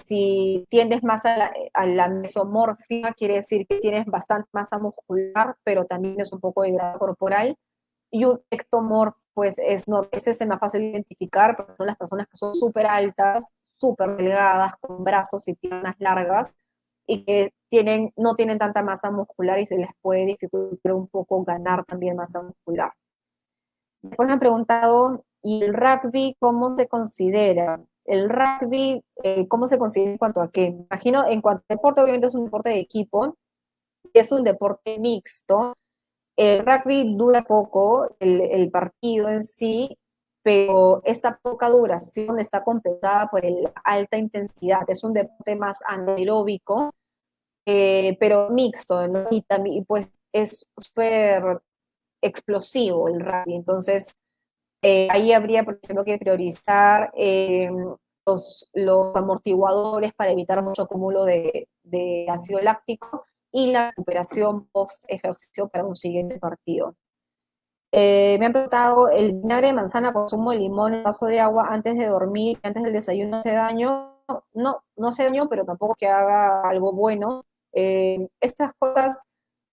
Si tiendes más a la mesomorfia, quiere decir que tienes bastante masa muscular, pero también es un poco de grasa corporal. Y un ectomorfo, pues ese es el más fácil de identificar, porque son las personas que son súper altas, súper delgadas, con brazos y piernas largas, y que no tienen tanta masa muscular y se les puede dificultar un poco ganar también masa muscular. Después me han preguntado, ¿y el rugby cómo se considera? El rugby, ¿cómo se considera en cuanto a qué? Imagino, en cuanto a deporte, obviamente es un deporte de equipo, es un deporte mixto. El rugby dura poco, el partido en sí, pero esa poca duración está compensada por la alta intensidad. Es un deporte más anaeróbico, pero mixto, ¿no? Y también, pues, es súper explosivo el rugby. Entonces, ahí habría, por ejemplo, que priorizar los amortiguadores para evitar mucho acúmulo de ácido láctico, y la recuperación post ejercicio para un siguiente partido. Me han preguntado, ¿el vinagre de manzana, consumo de limón en un vaso de agua antes de dormir, antes del desayuno, hace daño? No, no hace daño, pero tampoco que haga algo bueno. Estas cosas,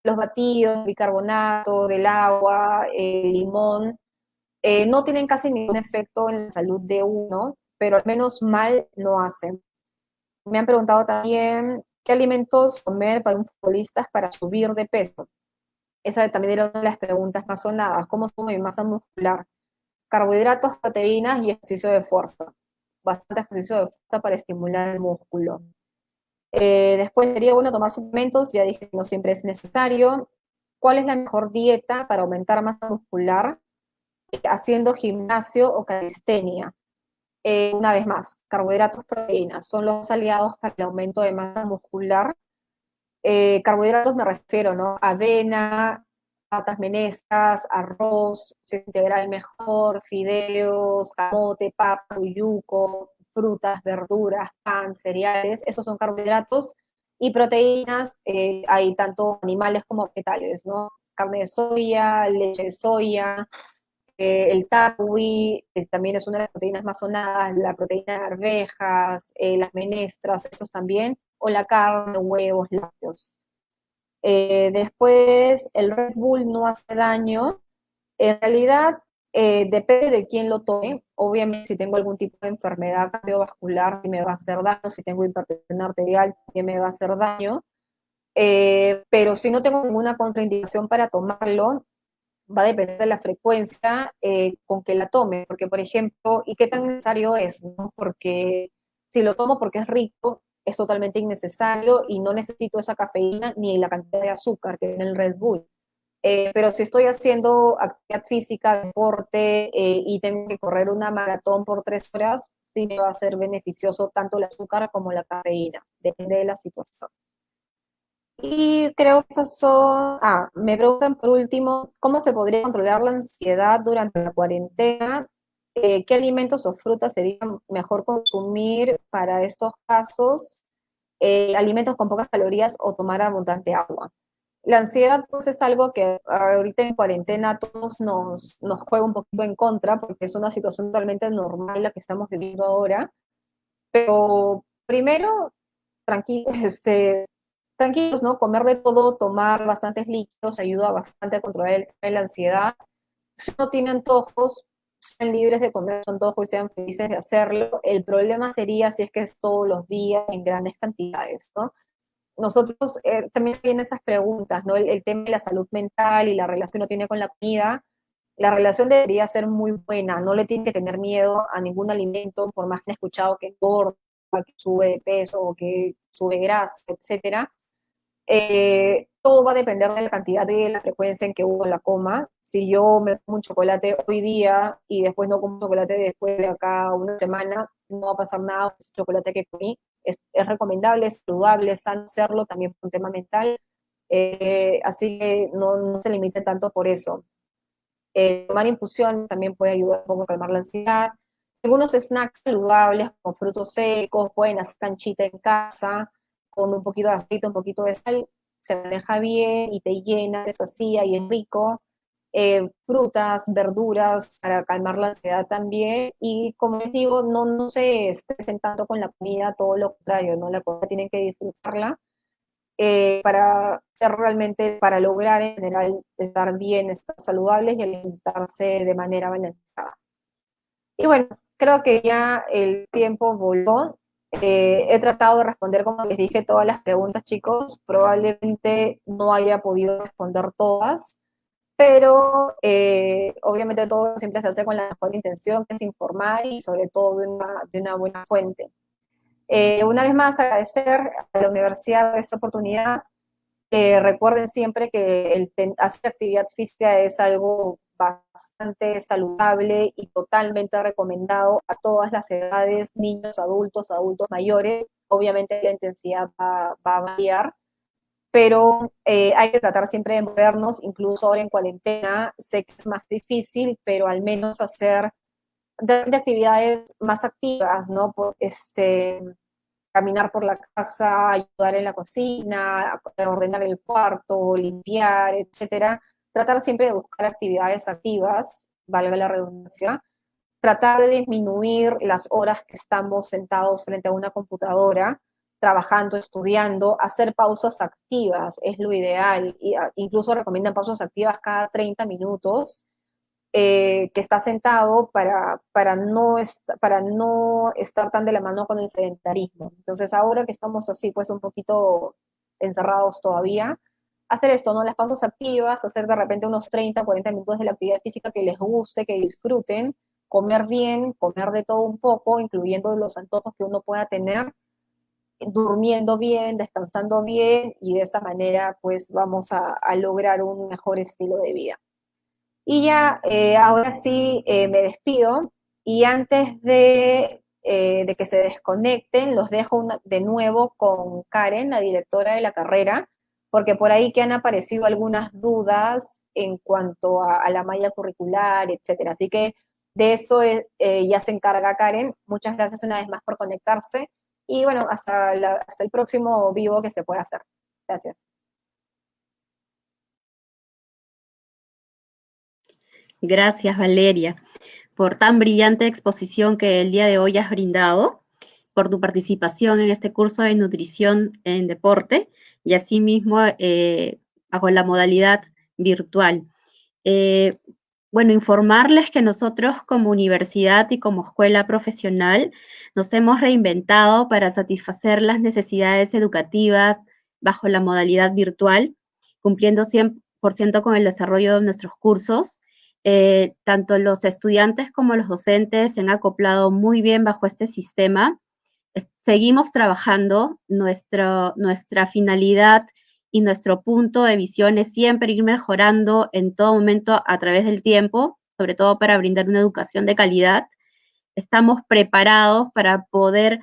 los batidos, bicarbonato del agua, limón, no tienen casi ningún efecto en la salud de uno, pero al menos mal no hacen. Me han preguntado también qué alimentos comer para un futbolista para subir de peso. Esa también era una de las preguntas más sonadas. ¿Cómo subo mi masa muscular? Carbohidratos, proteínas y ejercicio de fuerza. Bastante ejercicio de fuerza para estimular el músculo. Después sería bueno tomar suplementos, ya dije que no siempre es necesario. ¿Cuál es la mejor dieta para aumentar masa muscular? Haciendo gimnasio o calistenia. Una vez más, carbohidratos, proteínas son los aliados para el aumento de masa muscular. Carbohidratos me refiero, ¿no? Avena, patas, menestras, arroz, si es integral mejor, fideos, camote, papa, yuco, frutas, verduras, pan, cereales, esos son carbohidratos. Y proteínas, hay tanto animales como vegetales, ¿no? Carne de soya, leche de soya, el tagui, también es una de las proteínas más sonadas, la proteína de arvejas, las menestras, estos también, o la carne, huevos, lácteos. Después, el Red Bull no hace daño. En realidad, depende de quién lo tome. Obviamente, si tengo algún tipo de enfermedad cardiovascular, me va a hacer daño. Si tengo hipertensión arterial, también me va a hacer daño. Pero si no tengo ninguna contraindicación para tomarlo, va a depender de la frecuencia con que la tome, porque por ejemplo, ¿y qué tan necesario es? ¿No? Porque si lo tomo porque es rico, es totalmente innecesario y no necesito esa cafeína ni la cantidad de azúcar que tiene el Red Bull. Pero si estoy haciendo actividad física, deporte y tengo que correr una maratón por 3 horas, sí me va a ser beneficioso tanto el azúcar como la cafeína, depende de la situación. Y creo que esas son, me preguntan por último, ¿cómo se podría controlar la ansiedad durante la cuarentena? ¿Qué alimentos o frutas sería mejor consumir para estos casos? Alimentos con pocas calorías o tomar abundante agua. La ansiedad pues es algo que ahorita en cuarentena a todos nos juega un poquito en contra porque es una situación totalmente normal la que estamos viviendo ahora, pero primero tranquilo, tranquilos, ¿no? Comer de todo, tomar bastantes líquidos ayuda bastante a controlar el tema de la ansiedad. Si no tiene antojos, sean libres de comer su antojo y sean felices de hacerlo. El problema sería si es que es todos los días en grandes cantidades, ¿no? Nosotros también vienen esas preguntas, ¿no? El tema de la salud mental y la relación que uno tiene con la comida. La relación debería ser muy buena, no le tiene que tener miedo a ningún alimento, por más que he escuchado que engorda, que sube de peso o que sube grasa, etcétera. Todo va a depender de la cantidad y de la frecuencia en que uno la coma. Si yo me como un chocolate hoy día y después no como chocolate después de acá una semana, no va a pasar nada con ese chocolate que comí. Es recomendable, es saludable, es sano hacerlo también por un tema mental. Así que no se limite tanto por eso. Tomar infusión también puede ayudar un poco a calmar la ansiedad. Algunos snacks saludables como frutos secos, pueden hacer canchita en casa con un poquito de aceite, un poquito de sal, se maneja bien y te llena, te sacía y es rico. Frutas, verduras para calmar la ansiedad también. Y como les digo, no se estresen tanto con la comida, todo lo contrario, ¿no? La comida tienen que disfrutarla para ser realmente, para lograr en general estar bien, estar saludables y alimentarse de manera balanceada. Y bueno, creo que ya el tiempo voló. He tratado de responder, como les dije, todas las preguntas, chicos. Probablemente no haya podido responder todas, pero obviamente todo siempre se hace con la mejor intención, que es informar y sobre todo de una buena fuente. Una vez más, agradecer a la universidad por esta oportunidad. Recuerden siempre que hacer actividad física es algo bastante saludable y totalmente recomendado a todas las edades, niños, adultos mayores. Obviamente la intensidad va a variar, pero hay que tratar siempre de movernos, incluso ahora en cuarentena. Sé que es más difícil, pero al menos hacer de actividades más activas, ¿no? Caminar por la casa, ayudar en la cocina, ordenar el cuarto, limpiar, etcétera. Tratar siempre de buscar actividades activas, valga la redundancia. Tratar de disminuir las horas que estamos sentados frente a una computadora, trabajando, estudiando, hacer pausas activas es lo ideal. Incluso recomiendan pausas activas cada 30 minutos que está sentado para no estar tan de la mano con el sedentarismo. Entonces, ahora que estamos así, pues un poquito encerrados todavía, hacer esto, ¿no? Las pausas activas, hacer de repente unos 30, 40 minutos de la actividad física que les guste, que disfruten, comer bien, comer de todo un poco, incluyendo los antojos que uno pueda tener, durmiendo bien, descansando bien, y de esa manera, pues vamos a lograr un mejor estilo de vida. Y ya, ahora sí me despido y antes de que se desconecten, los dejo de nuevo con Karen, la directora de la carrera, porque por ahí que han aparecido algunas dudas en cuanto a la malla curricular, etcétera. Así que de eso ya se encarga Karen. Muchas gracias una vez más por conectarse y bueno, hasta el próximo vivo que se pueda hacer. Gracias. Gracias, Valeria, por tan brillante exposición que el día de hoy has brindado, por tu participación en este curso de nutrición en deporte y asimismo bajo la modalidad virtual. Eh, bueno, informarles que nosotros como universidad y como escuela profesional nos hemos reinventado para satisfacer las necesidades educativas bajo la modalidad virtual, cumpliendo 100% con el desarrollo de nuestros cursos. Tanto los estudiantes como los docentes se han acoplado muy bien bajo este sistema. Seguimos trabajando, nuestra finalidad y nuestro punto de visión es siempre ir mejorando en todo momento a través del tiempo, sobre todo para brindar una educación de calidad. Estamos preparados para poder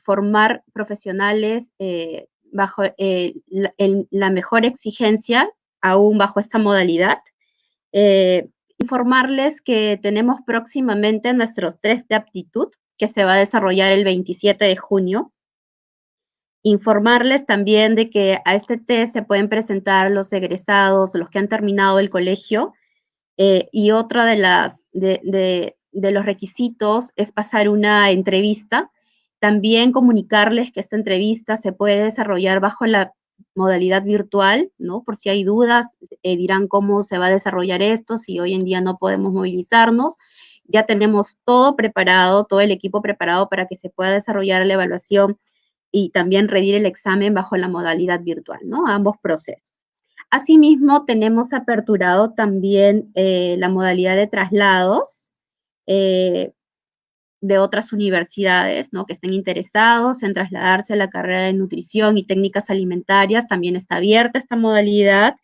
formar profesionales bajo la mejor exigencia, aún bajo esta modalidad. Informarles que tenemos próximamente nuestros test de aptitud, que se va a desarrollar el 27 de junio. Informarles también de que a este test se pueden presentar los egresados, los que han terminado el colegio, y otra de los requisitos es pasar una entrevista. También comunicarles que esta entrevista se puede desarrollar bajo la modalidad virtual, ¿no? Por si hay dudas, dirán cómo se va a desarrollar esto, si hoy en día no podemos movilizarnos. Ya tenemos todo preparado, todo el equipo preparado para que se pueda desarrollar la evaluación y también rendir el examen bajo la modalidad virtual, ¿no? Ambos procesos. Asimismo, tenemos aperturado también la modalidad de traslados de otras universidades, ¿no? Que estén interesados en trasladarse a la carrera de nutrición y técnicas alimentarias. También está abierta esta modalidad.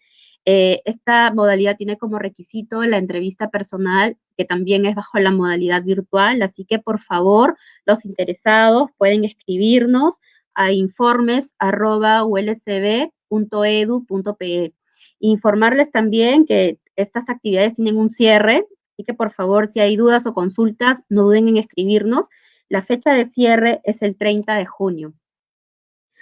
Esta modalidad tiene como requisito la entrevista personal, que también es bajo la modalidad virtual, así que por favor, los interesados pueden escribirnos a informes@ulsb.edu.pe. Informarles también que estas actividades tienen un cierre, así que por favor, si hay dudas o consultas, no duden en escribirnos. La fecha de cierre es el 30 de junio.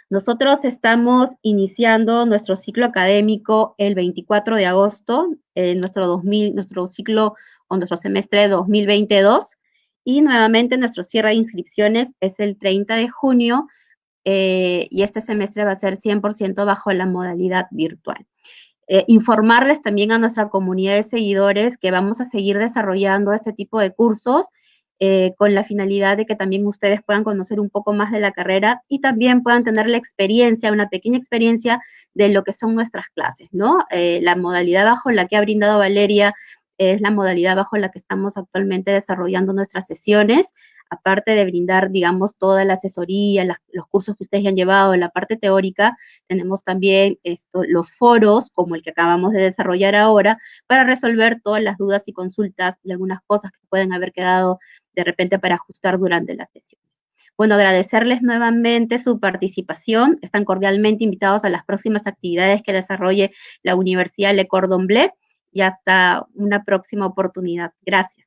Nosotros estamos iniciando nuestro ciclo académico el 24 de agosto, nuestro ciclo o nuestro semestre 2022, y nuevamente nuestro cierre de inscripciones es el 30 de junio, y este semestre va a ser 100% bajo la modalidad virtual. Informarles también a nuestra comunidad de seguidores que vamos a seguir desarrollando este tipo de cursos con la finalidad de que también ustedes puedan conocer un poco más de la carrera y también puedan tener la experiencia, una pequeña experiencia de lo que son nuestras clases, ¿no? La modalidad bajo la que ha brindado Valeria es la modalidad bajo la que estamos actualmente desarrollando nuestras sesiones, aparte de brindar, digamos, toda la asesoría, los cursos que ustedes ya han llevado en la parte teórica, tenemos también los foros, como el que acabamos de desarrollar ahora, para resolver todas las dudas y consultas y algunas cosas que pueden haber quedado de repente para ajustar durante las sesiones. Bueno, agradecerles nuevamente su participación. Están cordialmente invitados a las próximas actividades que desarrolle la Universidad Le Cordon Bleu y hasta una próxima oportunidad. Gracias.